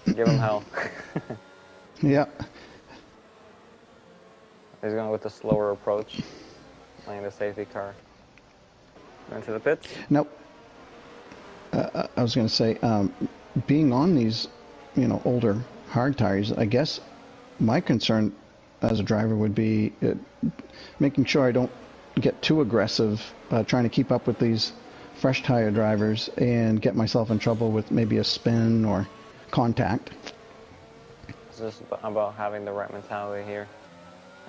Give him hell. Yeah. He's going with the slower approach, playing the safety car. Going to the pits? Nope. I was going to say, being on these, older hard tires, I guess my concern as a driver would be making sure I don't get too aggressive, trying to keep up with these fresh tire drivers and get myself in trouble with maybe a spin or contact. It's just about having the right mentality here.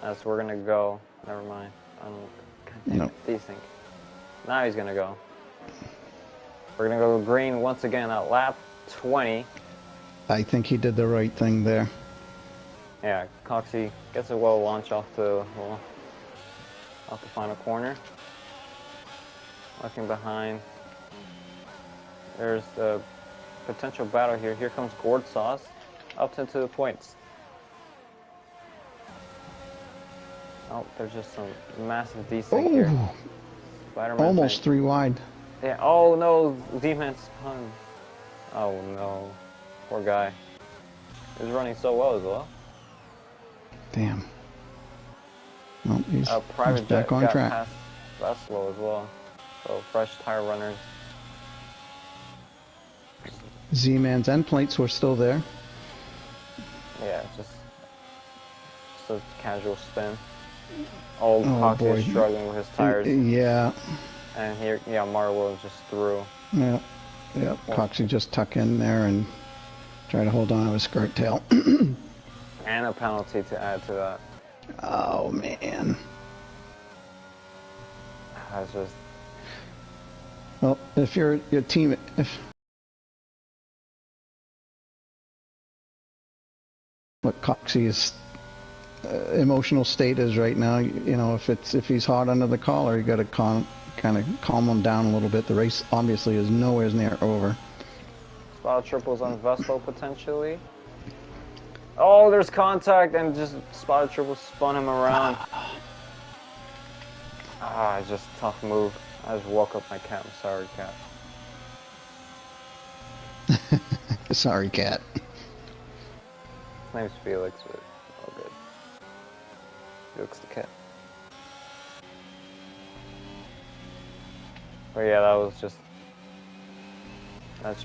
As we're going to go, never mind. Desync. Now he's going to go. We're going to go green once again at lap 20. I think he did the right thing there. Yeah, Coxie gets a well launch off the final corner. Looking behind. There's the potential battle here. Here comes Gourd Sauce. Up into the points. Oh, there's just some massive desync here. Spider-Man almost 3 wide. Yeah. Oh no, Z-Man spun. Oh no, poor guy. He's running so well as well. Damn. Well, he's Private back on track. Past Veslo as well. So fresh tire runners. Z-Man's end plates were still there. Yeah, just a casual spin. Old Coxie is struggling with his tires. Yeah. And here, yeah, Marlowe just threw. Yeah. Yeah. Coxie just tuck in there and try to hold on to his skirt tail. And a penalty to add to that. Oh man. That's just. Well, if you're your team, if what Coxie's emotional state is right now, if he's hot under the collar, you got to kind of calm them down a little bit. The race obviously is nowhere near over. Spot triples on Veslo potentially. Oh, there's contact and just spotted triple spun him around. Just tough move. I just woke up my cat. I'm sorry, cat. Sorry, cat. His name's Felix, but all good. Felix the cat. But yeah, that just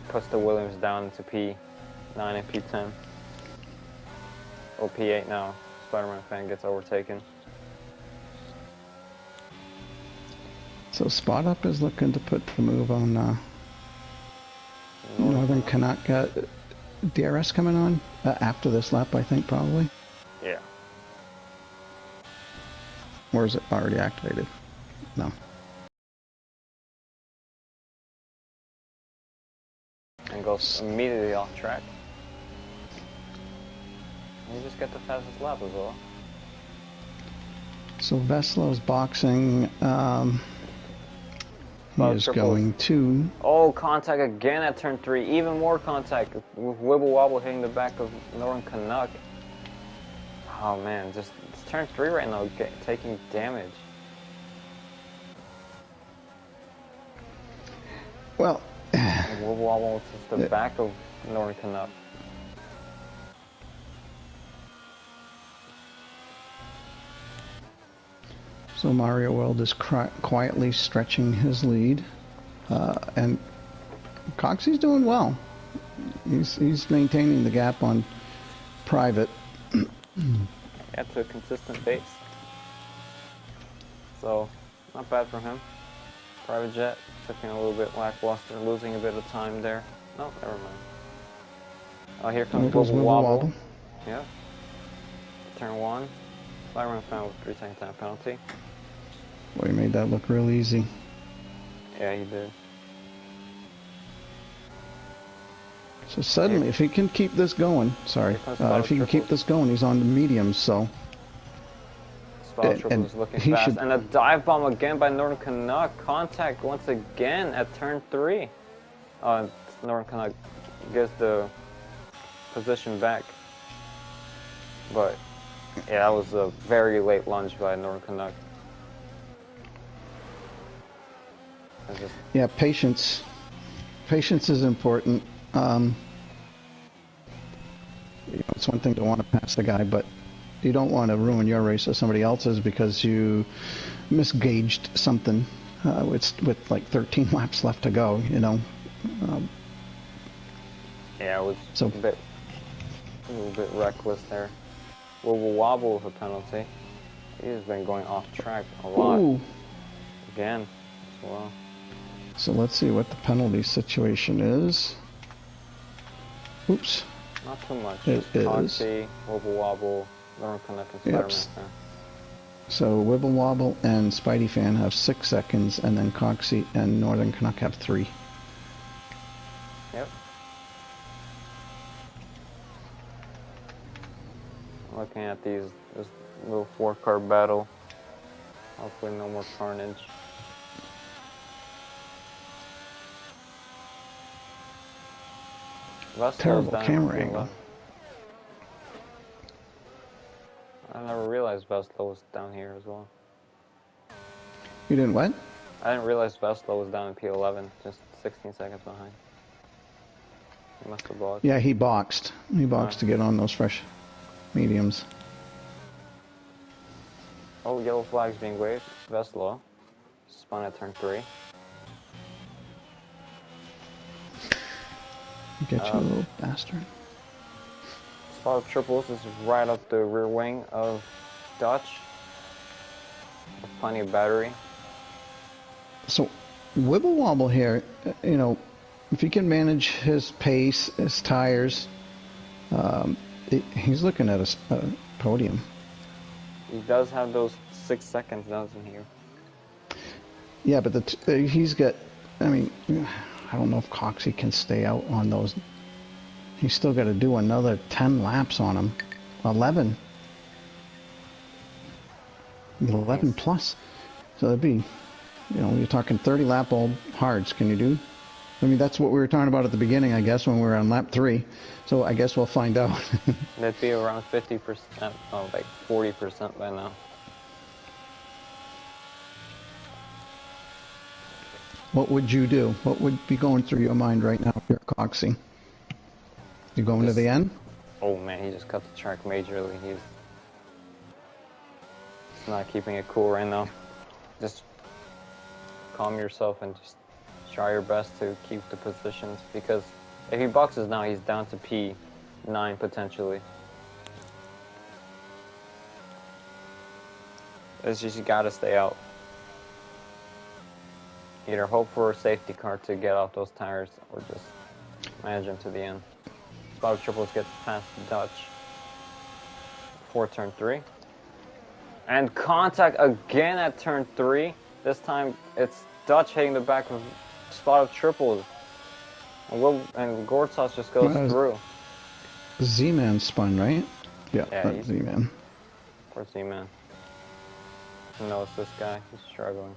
puts the Williams down into P9 and P10. Or P8 now. Spider-Man fan gets overtaken. So Spot Up is looking to put the move on Northern Canuck. DRS coming on after this lap, I think, probably. Yeah. Or is it already activated? No. And goes immediately off track. And you just get the fastest lap as well. So Veslo's boxing. He is going to... Oh, contact again at turn 3. Even more contact with Wibble Wobble hitting the back of Northern Canuck. Oh man, it's turn 3 right now, taking damage. Well... Wibble Wobble to the back of Northern Canuck. So Mario World is quietly stretching his lead, and Coxie's doing well. He's maintaining the gap on private. Yeah, to a consistent pace. So, not bad for him. Private jet, looking a little bit lackluster, losing a bit of time there. No, never mind. Oh, here comes Wibble Wobble. Yeah. Turn 1. Spider-Man found with 3-second time penalty. Well, he made that look real easy. Yeah, he did. So suddenly, if he can keep this going, if he can keep this going, he's on the mediums, so... Spot triple is looking fast. And a dive bomb again by Northern Canuck. Contact once again at turn 3. Northern Canuck gets the position back. But, yeah, that was a very late lunge by Northern Canuck. Yeah, patience. Patience is important. It's one thing to want to pass the guy, but you don't want to ruin your race or somebody else's because you misgauged something with like 13 laps left to go, you know. Yeah, it was a little bit reckless there. Wibble Wobble with a penalty. He's been going off track a lot. Ooh. Again, as well. So let's see what the penalty situation is. Oops. Not too much. It is. Coxie, Wibble Wobble, Northern Canuck, and Spider-Man fan. So Wibble Wobble and Spidey Fan have 6 seconds, and then Coxie and Northern Canuck have 3. Yep. Looking at this little 4-car battle. Hopefully no more carnage. Terrible camera angle. I never realized Veslo was down here as well. You didn't what? I didn't realize Veslo was down in P11, just 16 seconds behind. He must have boxed. Yeah, he boxed. He boxed to get on those fresh mediums. Oh, yellow flag's being waved. Veslo. Spun at turn 3. Get you, little bastard. Spot of triples is right up the rear wing of Dutch. With plenty of battery. So, Wibble Wobble here, you know, if he can manage his pace, his tires, he's looking at a podium. He does have those 6 seconds, doesn't he? Yeah, but he's got, I mean, I don't know if Coxie can stay out on those. He's still got to do another 10 laps on him. 11. 11 plus. So that'd be you're talking 30 lap old hards. Can you do? I mean, that's what we were talking about at the beginning, I guess, when we were on lap 3. So I guess we'll find out. That'd be around 50%, oh, like 40% by now. What would you do? What would be going through your mind right now if you're Coxie? You going to the end? Oh man, he just cut the track majorly. He's not keeping it cool right now. Just calm yourself and just try your best to keep the positions, because if he boxes now, he's down to P9 potentially. It's just you gotta stay out. Either hope for a safety car to get off those tires or just manage them to the end. Spot Triples gets past Dutch before turn 3. And contact again at turn 3. This time it's Dutch hitting the back of Spot of Triples. And Gortsas just goes through. Z-Man spun, right? Yeah, that's Z-Man. Poor Z-Man. Who knows this guy? He's struggling.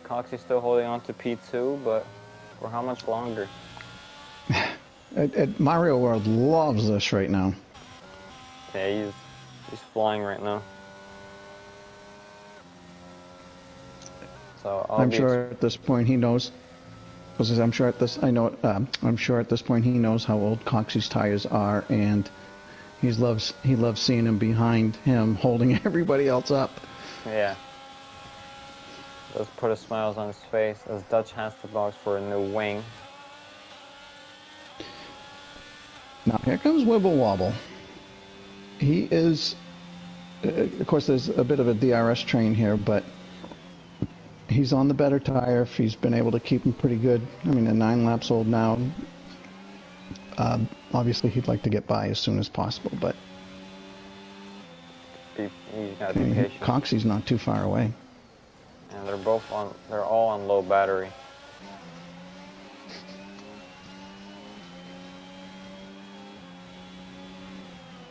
Coxie's still holding on to P2, but for how much longer? Mario World loves this right now. Yeah, he's flying right now. So I'm sure at this point he knows. I'm sure at this point he knows how old Coxie's tires are, and he loves seeing him behind him, holding everybody else up. Yeah. Does put a smile on his face as Dutch has to box for a new wing. Now here comes Wibble Wobble. He is, of course, there's a bit of a DRS train here, but he's on the better tire. If he's been able to keep him pretty good. I mean, they're 9 laps old now. Obviously, he'd like to get by as soon as possible, but you gotta be patient. Coxie's not too far away. And they're all on low battery.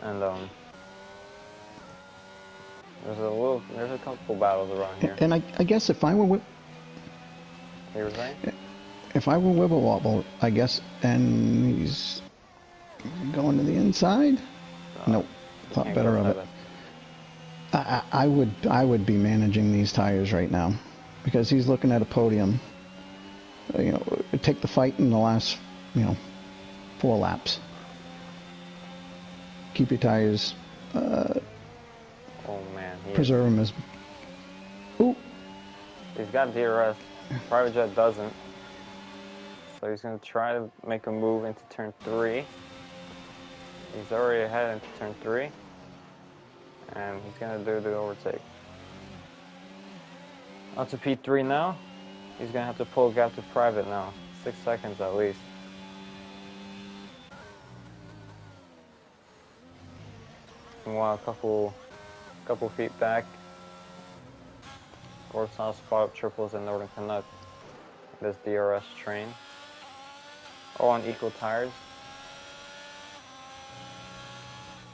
And there's a couple battles around here. And I guess if I were You were saying? If I were Wibble Wobble, I guess, and he's going to the inside. Nope, thought better of it. I would be managing these tires right now, because he's looking at a podium. Take the fight in the last 4 laps. Keep your tires. Oh man, preserve them as. Ooh. He's got DRS. Private Jet doesn't. So he's going to try to make a move into turn 3. He's already ahead into turn 3. And he's going to do the overtake. Up to P3 now. He's going to have to pull gap to Private now. 6 seconds at least. Meanwhile, a couple feet back, Gortsas spot up Triples and Northern Canuck. This DRS train. All on equal tires.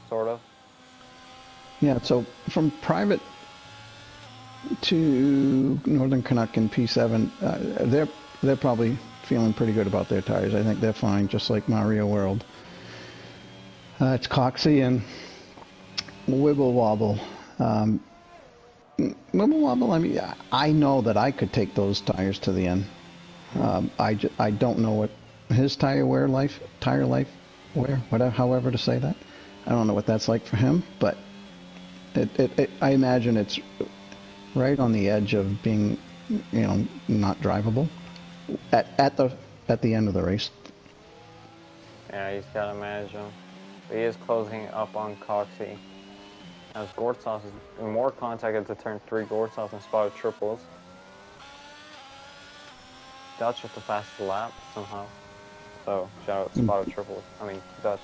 Sort of. Yeah, so from Private to Northern Canuck in P7, they're probably feeling pretty good about their tires. I think they're fine, just like Mario World. It's Coxie and Wibble Wobble. Wibble Wobble, I mean, I know that I could take those tires to the end. I don't know what his tire life, whatever, however to say that. I don't know what that's like for him, but I imagine it's right on the edge of being, not drivable at the end of the race. Yeah, he's got to manage him. But he is closing up on Coxie. As Gortsas is in more contact into turn 3, Gortsas and spotted Triples. Dutch with the fastest lap somehow. So shout out spotted Triples. I mean Dutch.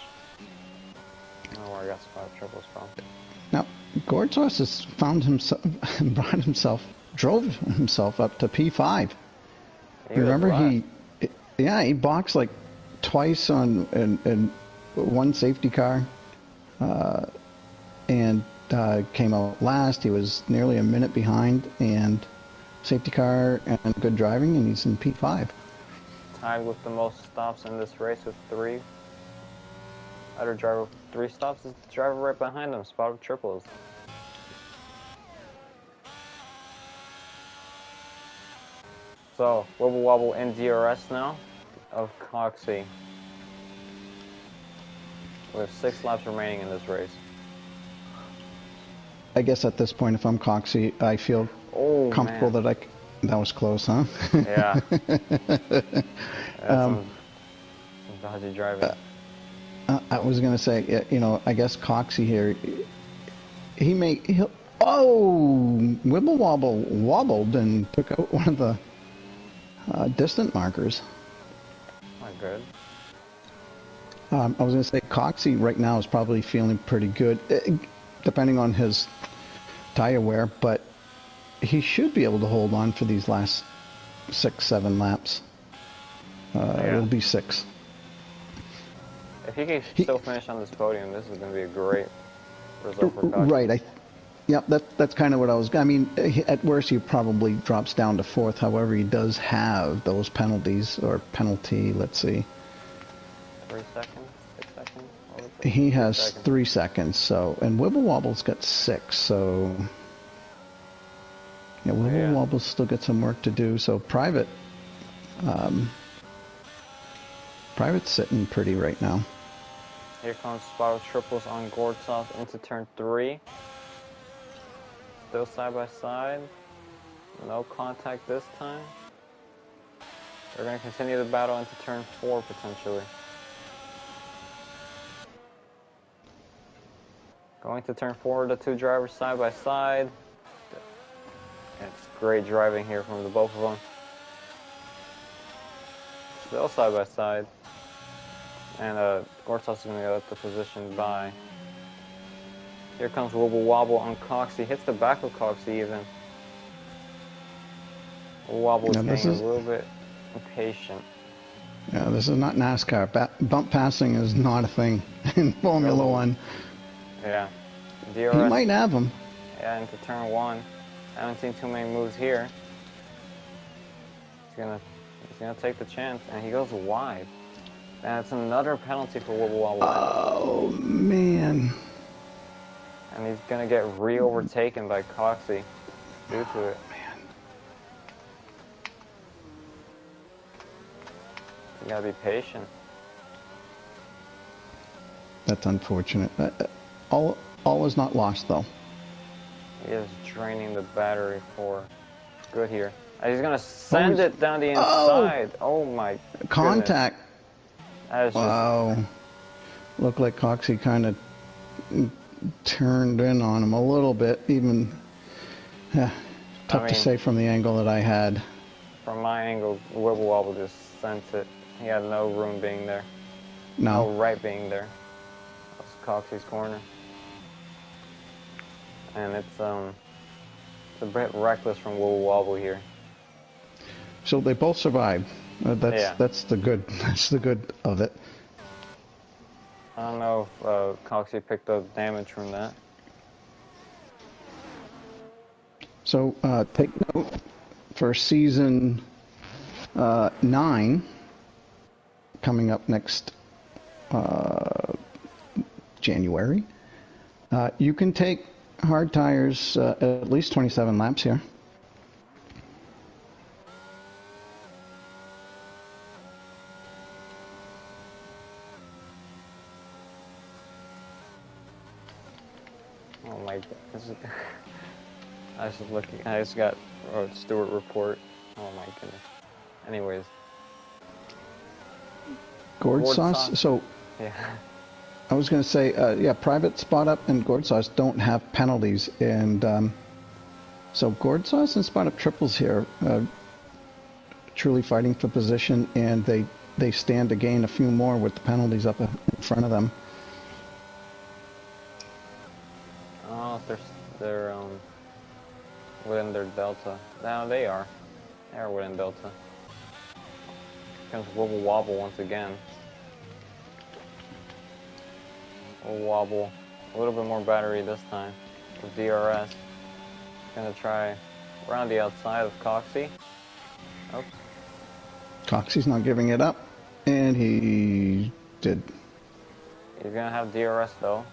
I don't know where I got spotted Triples from. Now Gortsas has drove himself up to P5. Remember he boxed like twice in one safety car, and came out last. He was nearly a minute behind, and safety car and good driving, and he's in P5. Tied with the most stops in this race with 3. Other driver with 3 stops is the driver right behind him, spot of triples. So, Wibble Wobble in DRS now of Coxie. We have 6 laps remaining in this race. I guess at this point, if I'm Coxie, I feel comfortable man. that that was close, huh? Yeah. That's some dodgy driving. I was gonna say, you know, I guess Coxie here, he'll Wibble Wobble wobbled and took out one of the distant markers. Not good. I was gonna say Coxie right now is probably feeling pretty good, depending on his tire wear, but he should be able to hold on for these last 6-7 laps. It'll be 6. If he can still finish on this podium, this is going to be a great result for Coxie. Right. Yep, that's kind of what I was. I mean, at worst, he probably drops down to 4th. However, he does have those penalties or penalty. Let's see. 3 seconds, 6 seconds. He has 3 seconds. So, and Wibble Wobble's got 6. So, yeah, Wibble Wobble's still got some work to do. So, Private's sitting pretty right now. Here comes Spiral Triples on Gortsov into turn 3. Still side by side. No contact this time. They're going to continue the battle into turn 4 potentially. Going to turn 4, the 2 drivers side by side. It's great driving here from the both of them. Still side by side. And Gortsov is going to get the position by. Here comes Wibble Wobble on Coxie. Hits the back of Coxie even. Wobble is getting a little bit impatient. Yeah, this is not NASCAR. Bump passing is not a thing in Formula One. Yeah. DRS, he might have them. Yeah, into turn 1. I haven't seen too many moves here. He's gonna take the chance, and he goes wide. And it's another penalty for Wibble Wobble. Oh man. And he's gonna get re-overtaken by Coxie due to it. Man. You gotta be patient. That's unfortunate. All is not lost though. He is draining the battery for good here. And he's gonna send it down the inside. Oh my contact. Goodness. Wow. Looked like Coxie kind of turned in on him a little bit. Even tough to say from the angle that I had. From my angle, Wibble Wobble just sent it. He had no room being there. No right being there. That's Coxie's corner. And it's a bit reckless from Wibble Wobble here. So they both survived. That's the good. That's the good of it. I don't know if Coxie picked up damage from that. So take note for season 9 coming up next January. You can take hard tires at least 27 laps here. Oh my god. I just got Stewart report. Oh my goodness. Anyways. Gourd sauce? So, yeah. I was going to say, Private, Spot Up, and Gourd Sauce don't have penalties, and so Gourd Sauce and Spot Up triples here truly fighting for position, and they stand to gain a few more with the penalties up in front of them. Oh, they're within their delta. Now they are. They are within delta. Here comes Wibble Wobble once again. Wobble, a little bit more battery this time with DRS. Gonna try around the outside of Coxie. Oops. Coxie's not giving it up, and he did. He's gonna have DRS though,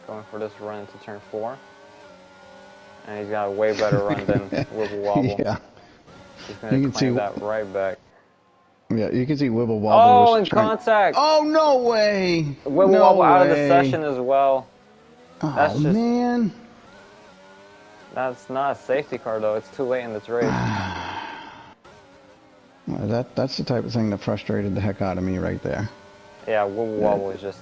going for this run into turn 4. And he's got a way better run than Wibble Wobble. Yeah. He's gonna You can claim see that right back. Yeah, you can see Wibble Wobble Oh, was in trying... contact! Oh, no way! Wibble No Wobble out of the way. session as well. Oh, That's just... man. That's not a safety car though, it's too late in this race. That's the type of thing that frustrated the heck out of me right there. Yeah, Wibble Wobble is just...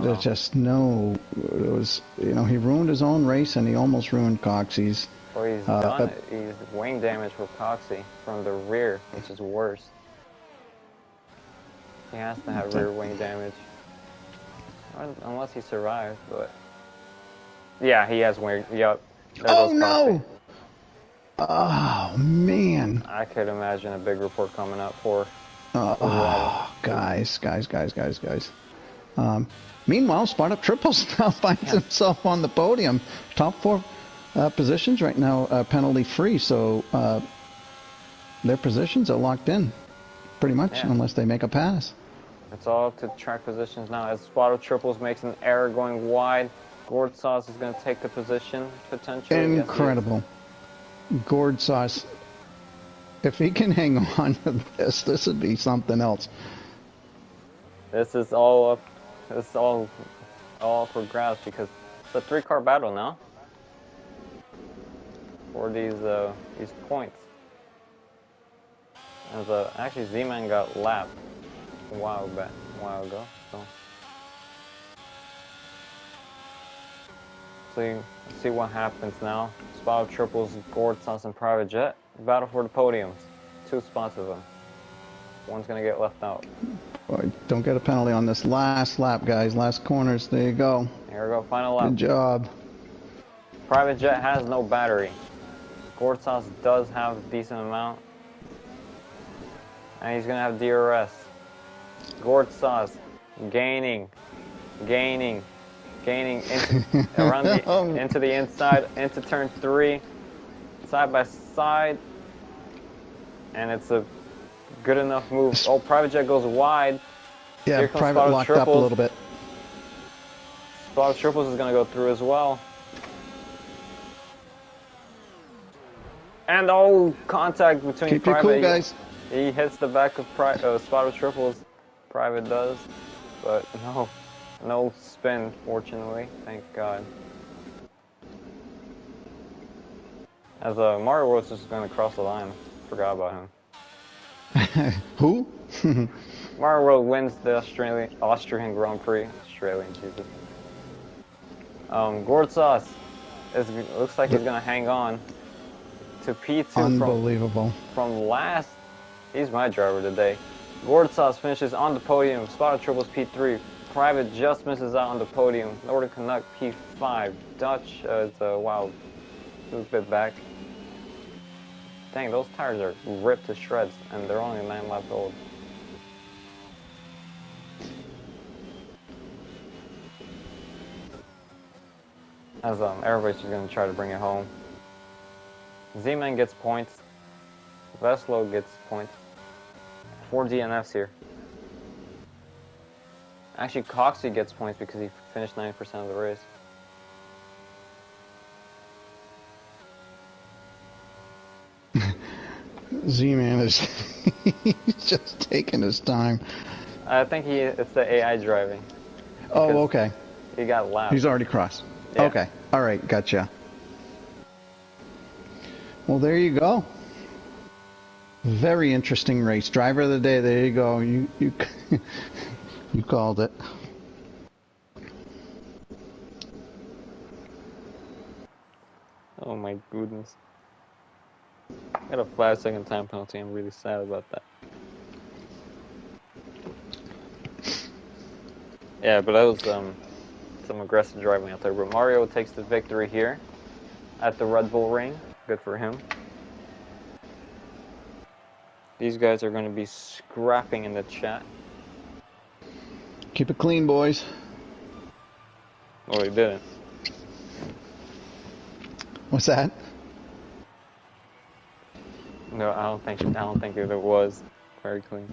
There's just no... It was, you know, he ruined his own race and he almost ruined Coxie's. Well, he's done it. He's wing damage for Coxie from the rear, which is worse. He has to have rear wing damage. Unless he survives, but... Yeah, he has wing... Yep. Oh, no! Oh, man. I could imagine a big report coming up for... Guys. Meanwhile, Spot Up Triples now finds himself on the podium. Top 4 positions right now, penalty free, so their positions are locked in, pretty much, unless they make a pass. It's all up to track positions now. As Spot Up Triples makes an error going wide, Gord Sauce is going to take the position, potentially. Incredible. Gord Sauce, if he can hang on to this would be something else. This is all up. It's all for grabs because it's a 3-car battle now for these points. As actually Z-Man got lapped a while ago. So let's see what happens now. Spot Up Triples, Gord Sauce, and Private Jet battle for the podiums. 2 spots of them. One's gonna get left out. Boy, don't get a penalty on this last lap, guys. Last corners. There you go. Here we go. Final lap. Good job. Private Jet has no battery. Gord Sauce does have a decent amount. And he's going to have DRS. Gord Sauce gaining around into the inside, into turn 3, side by side. And it's a good enough move. Oh, Private Jet goes wide. Yeah, Here comes Private locked up a little bit. Spot Up Triples is going to go through as well. And contact between Keep Private. Keep cool, guys. He hits the back of Spot Up Triples. Private does, but no spin. Fortunately, thank God. As Mario World's just going to cross the line. Forgot about him. Who? Mario World wins the Austrian Grand Prix. Australian, Jesus. Gord Sauce looks like he's going to hang on to P2. Unbelievable. From last. He's my driver today. Gord Sauce finishes on the podium. Spot Up Triples P3. Private just misses out on the podium. Northern Canuck P5. Dutch is wow, a bit back. Dang, those tires are ripped to shreds, and they're only 9 laps old. As everybody's just gonna try to bring it home. Z-Man gets points. Veslo gets points. 4 DNFs here. Actually, Coxie gets points because he finished 90% of the race. Z-Man is he's just taking his time. I think it's the AI driving. Oh, okay. He got lapped. He's already crossed. Yeah. Okay. All right. Gotcha. Well, there you go. Very interesting race. Driver of the day. There you go. You you called it. Oh my goodness. I got a 5-second time penalty. I'm really sad about that. Yeah, but that was some aggressive driving out there. But Mario takes the victory here at the Red Bull Ring. Good for him. These guys are going to be scrapping in the chat. Keep it clean, boys. Oh, he didn't. What's that? No, I don't think it was very clean.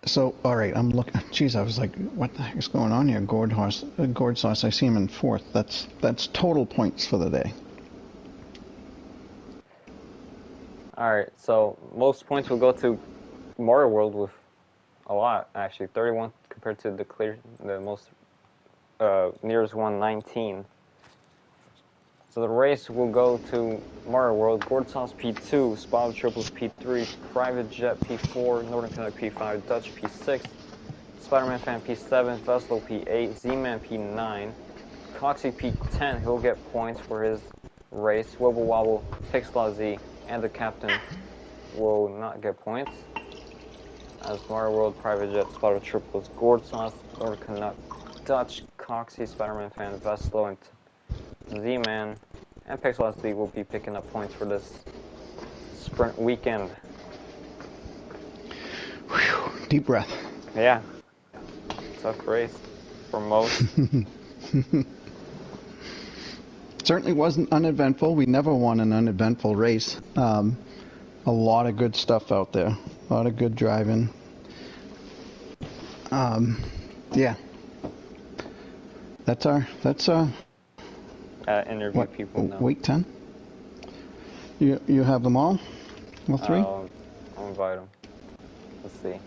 So, all right, I'm looking. Geez, I was like, what the heck is going on here? Gourd sauce. I see him in fourth. That's total points for the day. All right, so most points will go to Mario World with a lot, actually, 31 compared to the most nearest one, 19. So the race will go to Mario World, Gourd Sauce P2, Spotted Triples P3, Private Jet P4, Northern Canuck P5, Dutch P6, Spider-Man Fan P7, Veslo P8, Z-Man P9, Coxie P10, he'll get points for his race, Wibble Wobble, Pixelaw Z, and the captain will not get points. As Mario World, Private Jet, Spotted Triples, Gourd Sauce, Northern Canuck, Dutch, Coxie, Spider-Man Fan, Veslo, and Z-Man, and Pixelaw Z will be picking up points for this sprint weekend. Whew, deep breath. Yeah. Tough race for most. Certainly wasn't uneventful. We never won an uneventful race. A lot of good stuff out there. A lot of good driving. Yeah. That's Interview what, people now. week 10? You have them all three? I'll invite them. Let's see.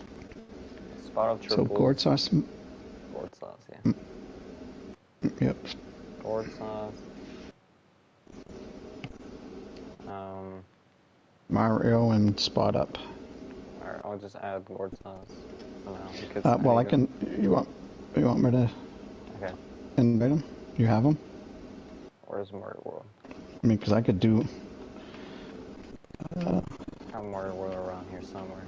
Spotted Triples. So gourd sauce. Gourd sauce, yeah. Yep. Gourd sauce. Mario and Spot Up. Alright, I'll just add gourd sauce for now because Well, I can. You want me to Okay. invite them? You have them? Where's Mario World? I mean, because I could do. I have Mario World around here somewhere.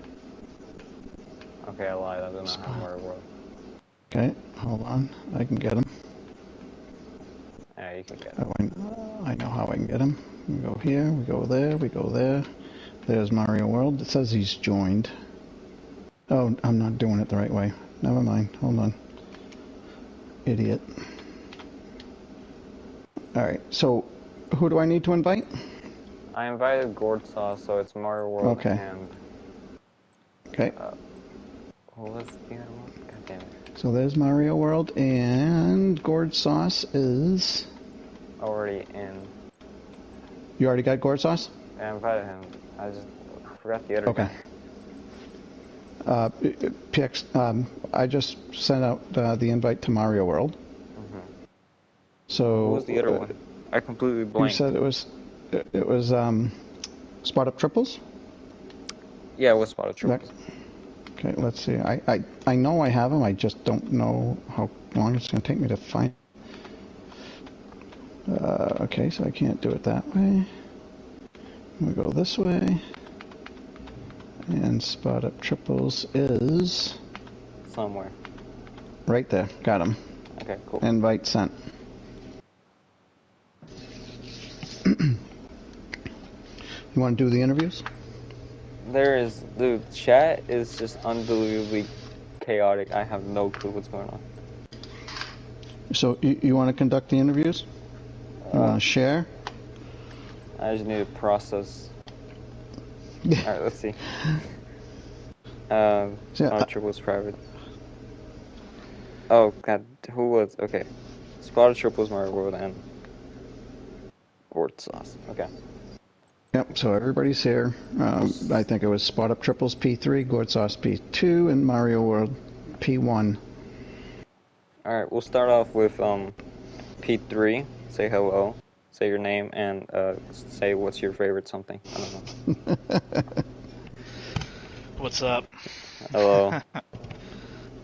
Okay, I lied. I do not have Mario World. Okay, hold on. I can get them. Yeah, you can get them. I know how I can get them. We go here, we go there, we go there. There's Mario World. It says he's joined. Oh, I'm not doing it the right way. Never mind. Hold on. Idiot. Alright, so who do I need to invite? I invited Gourd Sauce, so it's Mario World and... Okay. Who was the other one? God damn it. So there's Mario World, and Gourd Sauce is... Already in. You already got Gourd Sauce? I invited him. I forgot the other guy. PX, I just sent out the invite to Mario World. Mm-hmm. So... Who was the other one? I completely blanked. You said it was Spot Up Triples? Yeah, it was Spotted Triples. Okay, let's see. I know I have them. I just don't know how long it's going to take me to find. Okay, so I can't do it that way. We go this way. And Spot Up Triples is... Somewhere. Right there. Got him. Okay, cool. Invite sent. You want to do the interviews? Dude, chat is just unbelievably chaotic. I have no clue what's going on. So, you want to conduct the interviews? You want to share? I just need to process. Alright, let's see. Spotted Triples private. Oh, God, who was... Okay. Spotted Triples, Mario World, and... Gourd Sauce. Okay. Yep, so everybody's here. I think it was Spot Up Triples P3, Gourd Sauce P2, and Mario World P1. Alright, we'll start off with P3. Say hello, say your name, and say what's your favorite something. I don't know. What's up? Hello.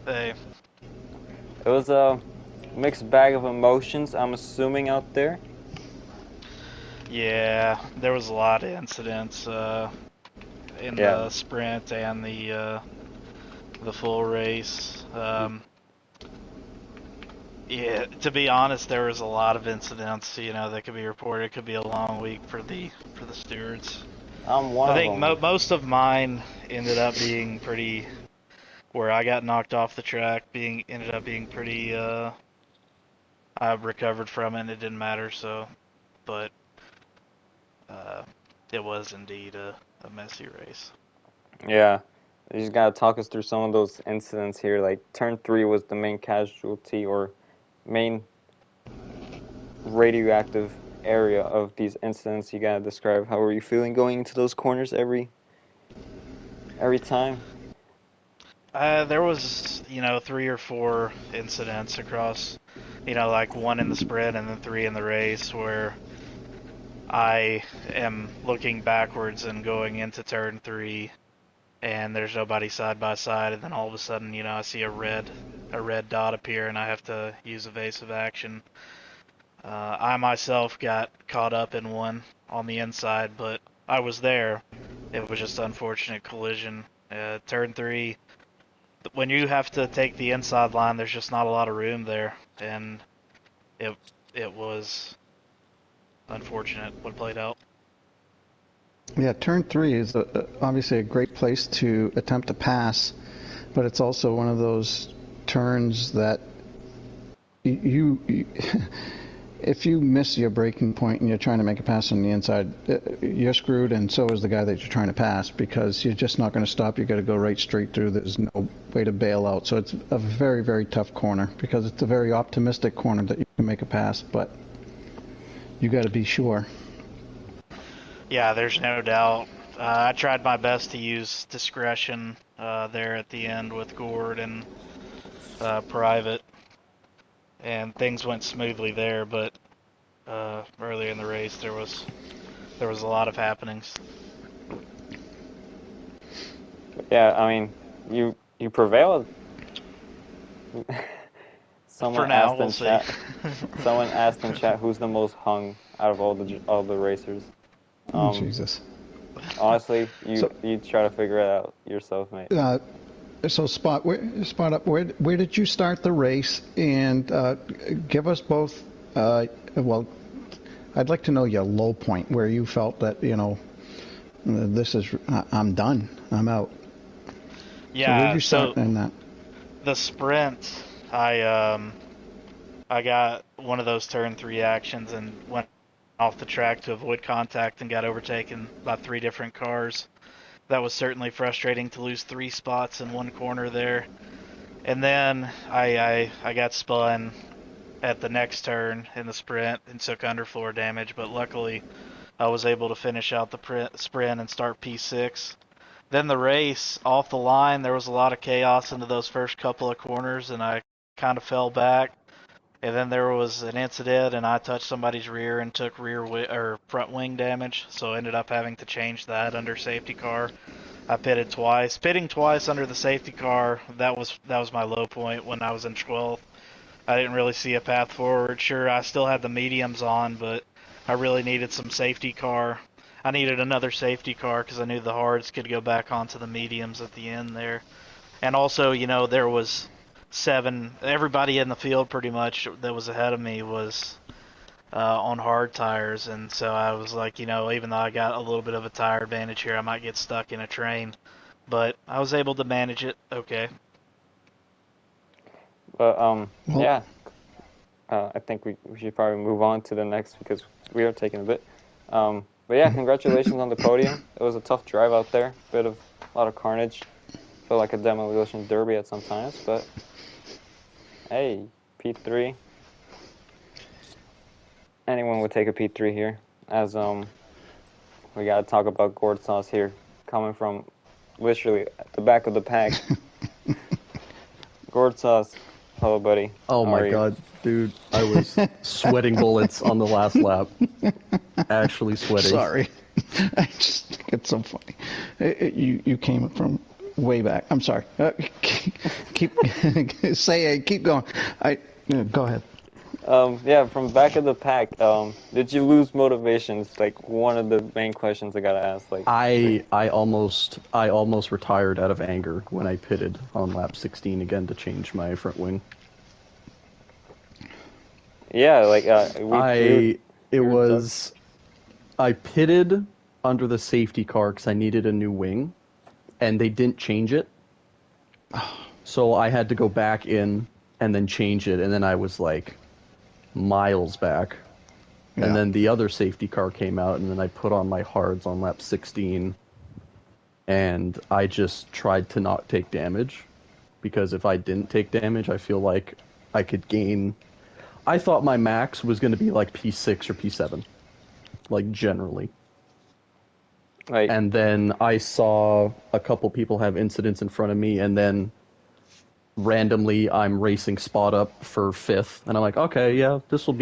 Hey. It was a mixed bag of emotions, I'm assuming, out there. Yeah, there was a lot of incidents in the sprint and the full race. Yeah, to be honest, there was a lot of incidents, that could be reported. It could be a long week for the stewards. I'm one of them. I think most of mine ended up being pretty, where I got knocked off the track, ended up being pretty, I I recovered from it and it didn't matter, so, but it was indeed a messy race. Yeah. You just gotta talk us through some of those incidents here. Like, turn 3 was the main casualty or main radioactive area of these incidents. You gotta describe how were you feeling going into those corners every time? There was, 3 or 4 incidents across, like 1 in the sprint and then 3 in the race where I am looking backwards and going into turn 3 and there's nobody side by side, and then all of a sudden, I see a red dot appear and I have to use evasive action. I myself got caught up in one on the inside, but I was there. It was just an unfortunate collision. Turn 3, when you have to take the inside line, there's just not a lot of room there, and it was unfortunate what played out. Yeah, turn 3 is obviously a great place to attempt to pass, but it's also one of those turns that you if you miss your braking point and you're trying to make a pass on the inside, you're screwed, and so is the guy that you're trying to pass, because you're just not going to stop. You got to go right straight through. There's no way to bail out. So it's a very, very tough corner, because it's a very optimistic corner that you can make a pass, but you got to be sure. Yeah, there's no doubt. I tried my best to use discretion there at the end with Gord and Private, and things went smoothly there, but earlier in the race there was a lot of happenings. Yeah, I mean, you prevailed. For now, we'll see. Someone asked in chat who's the most hung out of all the racers. Jesus. Honestly, you try to figure it out yourself, mate. So Spot up. Where did you start the race? And give us both. Well, I'd like to know your low point where you felt that this is I'm done. I'm out. Yeah. So where did you start in that? The sprint, I got one of those turn 3 actions and went off the track to avoid contact and got overtaken by 3 different cars. That was certainly frustrating to lose 3 spots in one corner there. And then I got spun at the next turn in the sprint and took underfloor damage, but luckily I was able to finish out the sprint and start P6. Then the race, off the line, there was a lot of chaos into those first couple of corners, and I kind of fell back. And then there was an incident, and I touched somebody's rear and took front wing damage, so I ended up having to change that under safety car. I pitted twice. Pitting twice under the safety car, that was my low point when I was in 12th. I didn't really see a path forward. Sure, I still had the mediums on, but I really needed some safety car. I needed another safety car because I knew the hards could go back onto the mediums at the end there. And also, there was 7. Everybody in the field pretty much that was ahead of me was on hard tires, and so I was like, even though I got a little bit of a tire advantage here, I might get stuck in a train. But I was able to manage it okay. But yeah, I think we should probably move on to the next because we are taking a bit. But yeah, congratulations on the podium. It was a tough drive out there, a lot of carnage. Felt like a demolition derby at some times, but hey, P3. Anyone would take a P3 here, as we gotta talk about Gord Sauce here, coming from literally at the back of the pack. Gord Sauce, hello, buddy. Oh my god, dude, I was sweating bullets on the last lap. Actually sweating. Sorry, I just think it's so funny. You came from way back. I'm sorry. Keep keep going. Go ahead. Yeah, from back of the pack. Did you lose motivations? Like one of the main questions I gotta ask. Like I almost retired out of anger when I pitted on lap 16 again to change my front wing. Yeah, like I pitted under the safety car because I needed a new wing, and they didn't change it. So I had to go back in and then change it, and then I was like, miles back. Yeah. And then the other safety car came out, and then I put on my hards on lap 16, and I just tried to not take damage, because if I didn't take damage, I feel like I could gain. I thought my max was going to be like P6 or P7, like generally. Like, And then I saw a couple people have incidents in front of me, and then randomly I'm racing spot up for 5th, and I'm like, okay, yeah, this will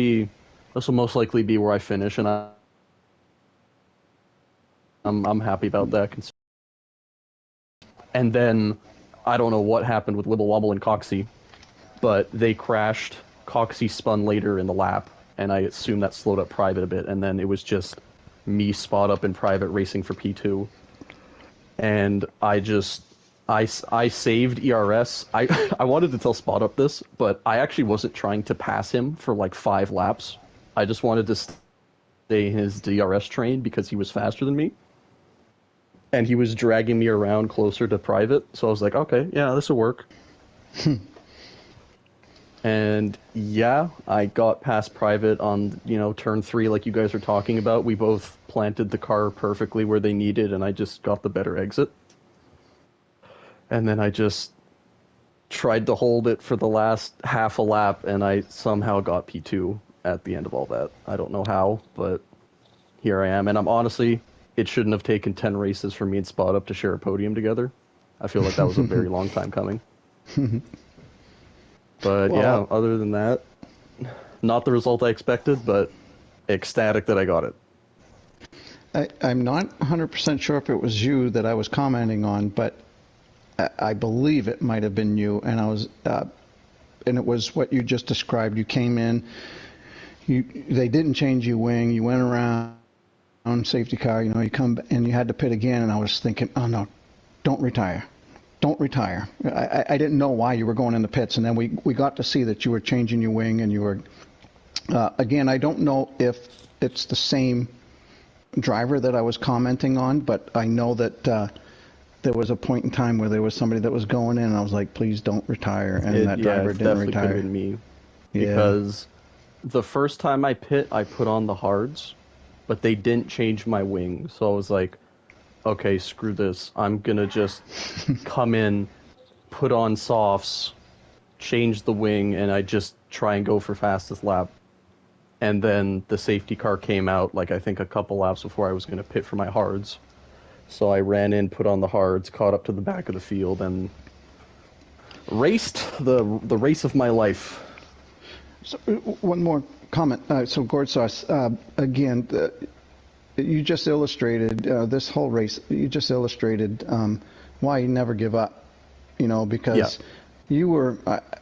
most likely be where I finish, and I'm happy about that. And then I don't know what happened with Wibble Wobble and Coxie, but they crashed. Coxie spun later in the lap, and I assume that slowed up Private a bit, and then it was just me spot up in Private racing for P2. And I saved ERS. I wanted to tell Spot Up this, but I actually wasn't trying to pass him for like 5 laps. I just wanted to stay in his DRS train because he was faster than me. And he was dragging me around closer to Private, so I was like, okay, yeah, this will work. And yeah, I got past Private on, turn 3 like you guys are talking about. We both planted the car perfectly where they needed, and I just got the better exit. And then I just tried to hold it for the last half a lap, and I somehow got P2 at the end of all that. I don't know how, but here I am. And I'm honestly, it shouldn't have taken 10 races for me and Spot Up to share a podium together. I feel like that was a very long time coming. But Well, yeah, other than that, not the result I expected, but ecstatic that I got it. I'm not 100% sure if it was you that I was commenting on, but I believe it might have been you, and and it was what you just described. You came in, they didn't change your wing, you went around on safety car, you come and you had to pit again, and I was thinking, oh no, don't retire. Don't retire. I didn't know why you were going in the pits, and then we got to see that you were changing your wing, and you were, again, I don't know if it's the same driver that I was commenting on, but I know that there was a point in time where there was somebody that was going in, and I was like, please don't retire, and that driver didn't definitely retire. could have been me. Yeah. Because the first time I pit, I put on the hards, but they didn't change my wing, so I was like, okay, screw this. I'm gonna just come in, put on softs, change the wing, and I just try and go for fastest lap. And then the safety car came out, like I think a couple laps before I was gonna pit for my hards. So I ran in, put on the hards, caught up to the back of the field, and raced the race of my life. So, one more comment. So, Gord Sauce, again, you just illustrated this whole race. You just illustrated why you never give up. Because you were.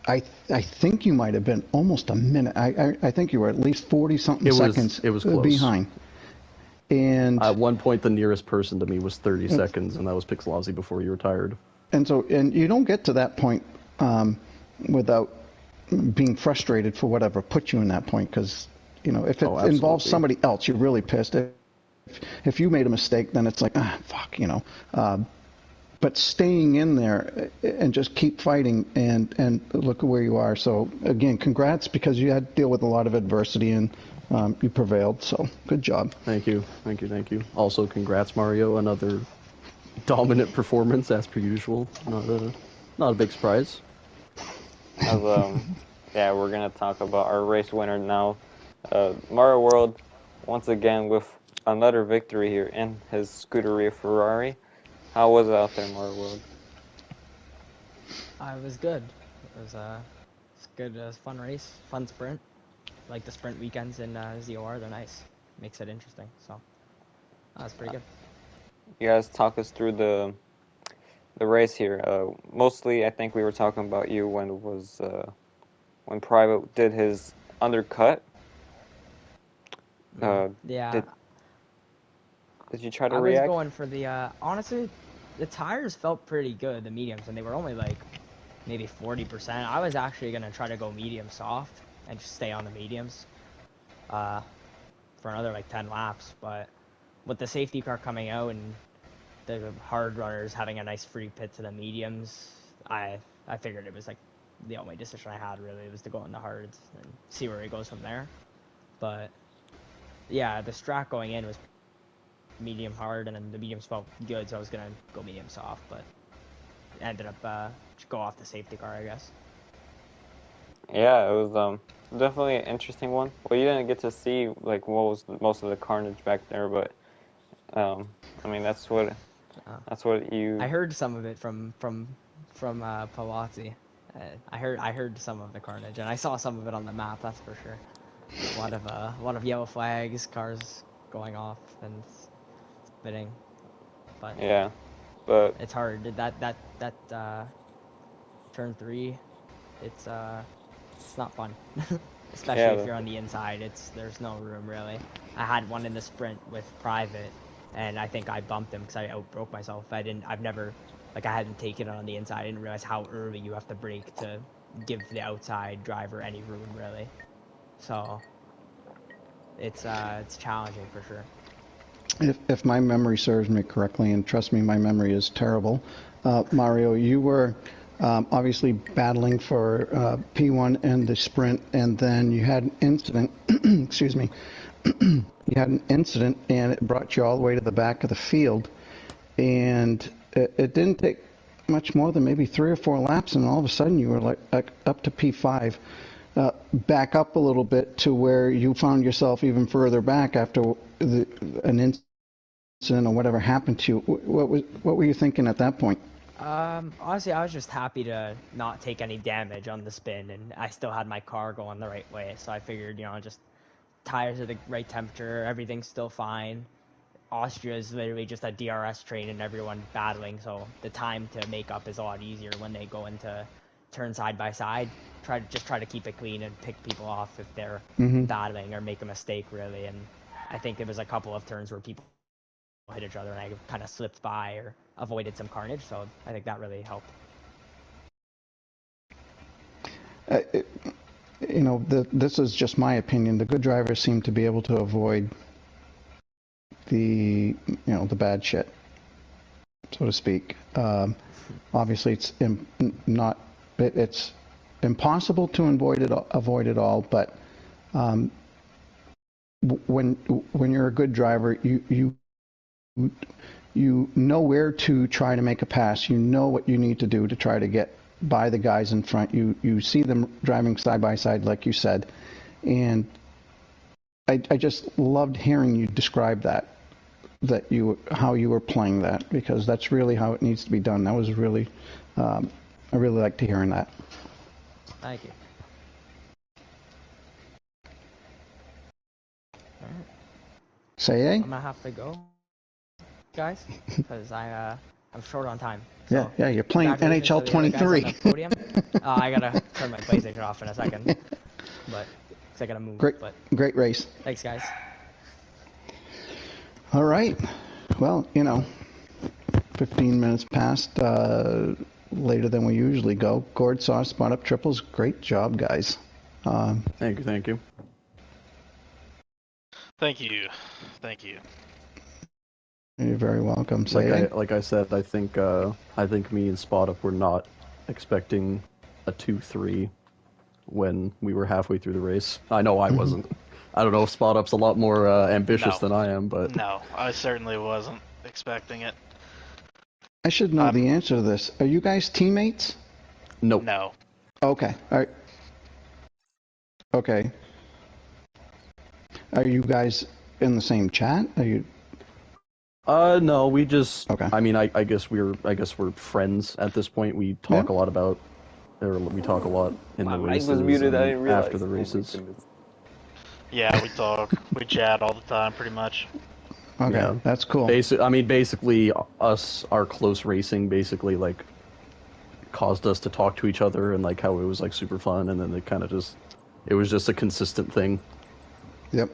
I think you might have been almost a minute. I think you were at least 40-something seconds it was close. behind. And at one point, the nearest person to me was 30 seconds, and that was Pixelazzi before he retired. And you don't get to that point without being frustrated for whatever put you in that point, because if it involves somebody else, you're really pissed. If you made a mistake, then it's like, fuck, but staying in there and just keep fighting and look at where you are. So again, congrats, because you had to deal with a lot of adversity, and you prevailed. So good job. Thank you. Also, congrats, Mario. Another dominant performance as per usual. Not a big surprise. Yeah, we're gonna talk about our race winner now. Mario World, once again with another victory here in his Scuderia Ferrari. How was it out there, Mario World? It was good. It was good. It was a fun race, fun sprint. Like the sprint weekends in ZOR, they're nice. Makes it interesting. So that's pretty good. You guys talk us through the race here. Mostly, I think we were talking about you when it was when Private did his undercut. Yeah. Did you try to I react? was going for the honestly, the tires felt pretty good, the mediums, and they were only like maybe 40%. I was actually gonna try to go medium soft and just stay on the mediums for another like 10 laps, but with the safety car coming out and the hard runners having a nice free pit to the mediums, I figured it was like the only decision I had really was to go in the hards and see where it goes from there. But yeah, the strat going in was medium hard, and then the mediums felt good, so I was gonna go medium soft, but ended up just go off the safety car, I guess. Yeah, it was definitely an interesting one. Well, you didn't get to see like what was most of the carnage back there, but I mean that's what you. I heard some of it from Palazzi. I heard some of the carnage, and I saw some of it on the map. That's for sure. A lot of yellow flags, cars going off and spinning, but Yeah, but it's hard. That turn 3, it's not fun, especially yeah, if you're on the inside. There's no room really. I had one in the sprint with private, and I think I bumped him because I outbroke myself. I've never, like, I hadn't taken it on the inside. I didn't realize how early you have to brake to give the outside driver any room really. So it's challenging for sure. If my memory serves me correctly, and trust me, my memory is terrible, Mario, you were obviously battling for P1 and the sprint, and then you had an incident. Excuse me. You had an incident, and it brought you all the way to the back of the field, and it didn't take much more than maybe 3 or 4 laps, and all of a sudden you were like up to P5. Back up a little bit to where you found yourself even further back after an incident or whatever happened to you. What were you thinking at that point? Honestly, I was just happy to not take any damage on the spin, and I still had my car going the right way, so I figured, just tires are the right temperature, everything's still fine. Austria is literally just a DRS train and everyone battling, so the time to make up is a lot easier when they go into turn side by side. Try to keep it clean and pick people off if they're battling or make a mistake really. And I think there was a couple of turns where people hit each other and I kind of slipped by or avoided some carnage, so I think that really helped. This is just my opinion. The good drivers seem to be able to avoid the bad shit, so to speak. Obviously, it's impossible to avoid it all, but when you're a good driver, you know where to try to make a pass. You know what you need to do to try to get by the guys in front. You see them driving side by side, like you said, and I just loved hearing you describe how you were playing that, because that's really how it needs to be done. That was really I really liked hearing that. Thank you. All right. Say, I'm gonna have to go, guys, because I'm short on time. So yeah, you're playing NHL 23. I gotta turn my PlayStation off in a second, but I gotta move. Great race. Thanks, guys. All right. Well, 15 minutes past, later than we usually go. Gord saw spot up triples. Great job, guys. Thank you. Thank you. You're very welcome. Like I said, I think me and Spot Up were not expecting a 2-3 when we were halfway through the race. I know I wasn't. I don't know if Spot Up's a lot more ambitious than I am, but no, I certainly wasn't expecting it. I should know the answer to this. Are you guys teammates? Nope. No. Okay. All right. Okay. Are you guys in the same chat? Are you? No, we just. Okay. I mean, I guess we're friends at this point. We talk a lot about, or we talk a lot in the races. Was muted. I didn't realize. After the races. Yeah, we talk. We chat all the time, pretty much. Okay, yeah. That's cool. Basically, our close racing, basically like caused us to talk to each other, and like how it was like super fun, and then it was just a consistent thing. Yep.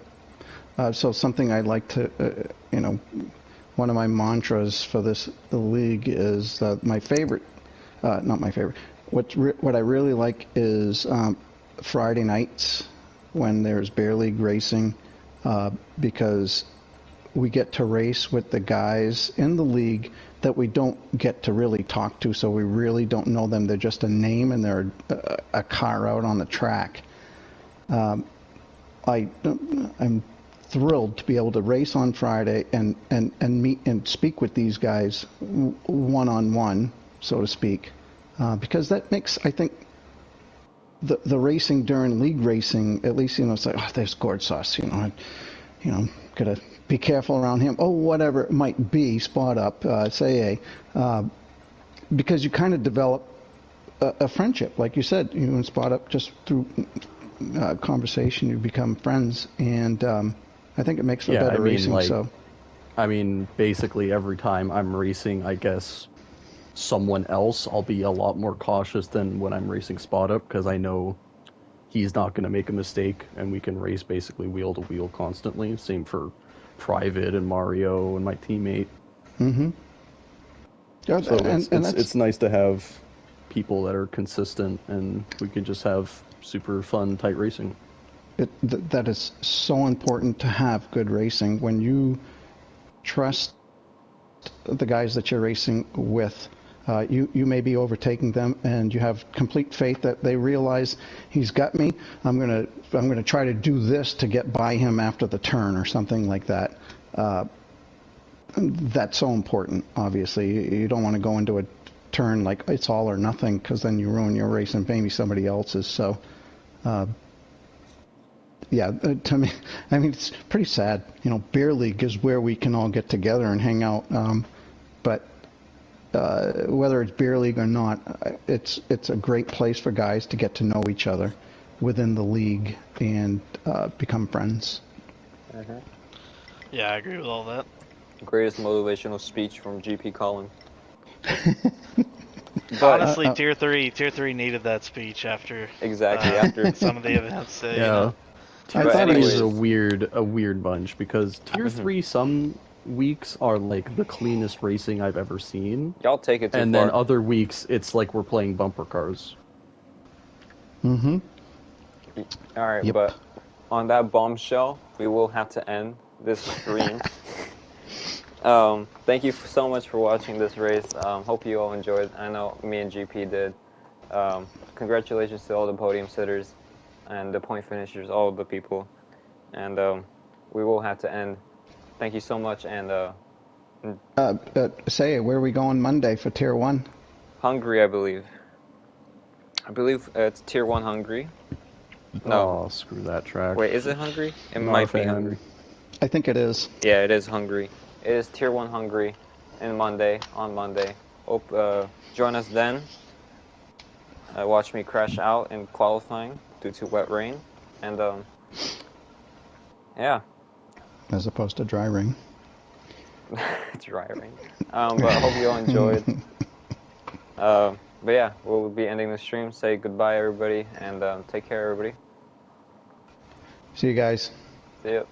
So something I'd like to, one of my mantras for the league is my favorite, not my favorite. What I really like is Friday nights when there's bear league racing, because we get to race with the guys in the league that we don't get to really talk to, so we really don't know them. They're just a name and they're a car out on the track. I'm thrilled to be able to race on Friday and meet and speak with these guys one-on-one, so to speak, because that makes, I think, the racing during league racing, at least, it's like, oh, there's Gord Sauce, gotta be careful around him. Oh, whatever it might be, spot up, say because you kind of develop a friendship, like you said, and spot up just through conversation, you become friends, and I think it makes for better racing. I mean, basically every time I'm racing, I guess someone else, I'll be a lot more cautious than when I'm racing spot up, because I know he's not going to make a mistake, and we can race basically wheel to wheel constantly. Same for Private and Mario and my teammate. Mm-hmm. Yeah, so it's nice to have people that are consistent, and we can just have super fun, tight racing. That is so important to have good racing. When you trust the guys that you're racing with, you may be overtaking them, and you have complete faith that they realize he's got me. I'm gonna try to do this to get by him after the turn or something like that. That's so important. Obviously, you don't want to go into a turn like it's all or nothing, because then you ruin your race and maybe somebody else's. So, yeah, to me, I mean, it's pretty sad. Beer League is where we can all get together and hang out. But whether it's Beer League or not, it's a great place for guys to get to know each other within the league and become friends. Mm-hmm. Yeah, I agree with all that. Greatest motivational speech from GP Colin. But honestly, tier three needed that speech after after some of the events. Yeah, tier 3 is a weird bunch, because tier 3 some weeks are like the cleanest racing I've ever seen. Y'all take it too and far. Then other weeks it's like we're playing bumper cars. Mm-hmm. All right, but on that bombshell, we will have to end this stream. Thank you so much for watching this race. Hope you all enjoyed. I know me and GP did. Congratulations to all the podium sitters and the point finishers, all the people. And we will have to end. Thank you so much. And say, where are we going Monday for Tier 1? Hungary, I believe. I believe it's Tier 1 Hungary. No. Oh, screw that track. Wait, is it Hungary? It Not might be Hungary. I think it is. Yeah, it is Hungary. It is Tier 1 Hungary on Monday. Join us then. Watch me crash out in qualifying due to wet rain. And, yeah. As opposed to dry rain. Dry rain. But I hope you all enjoyed. But yeah, we'll be ending the stream. Say goodbye, everybody, and take care, everybody. See you guys. See ya.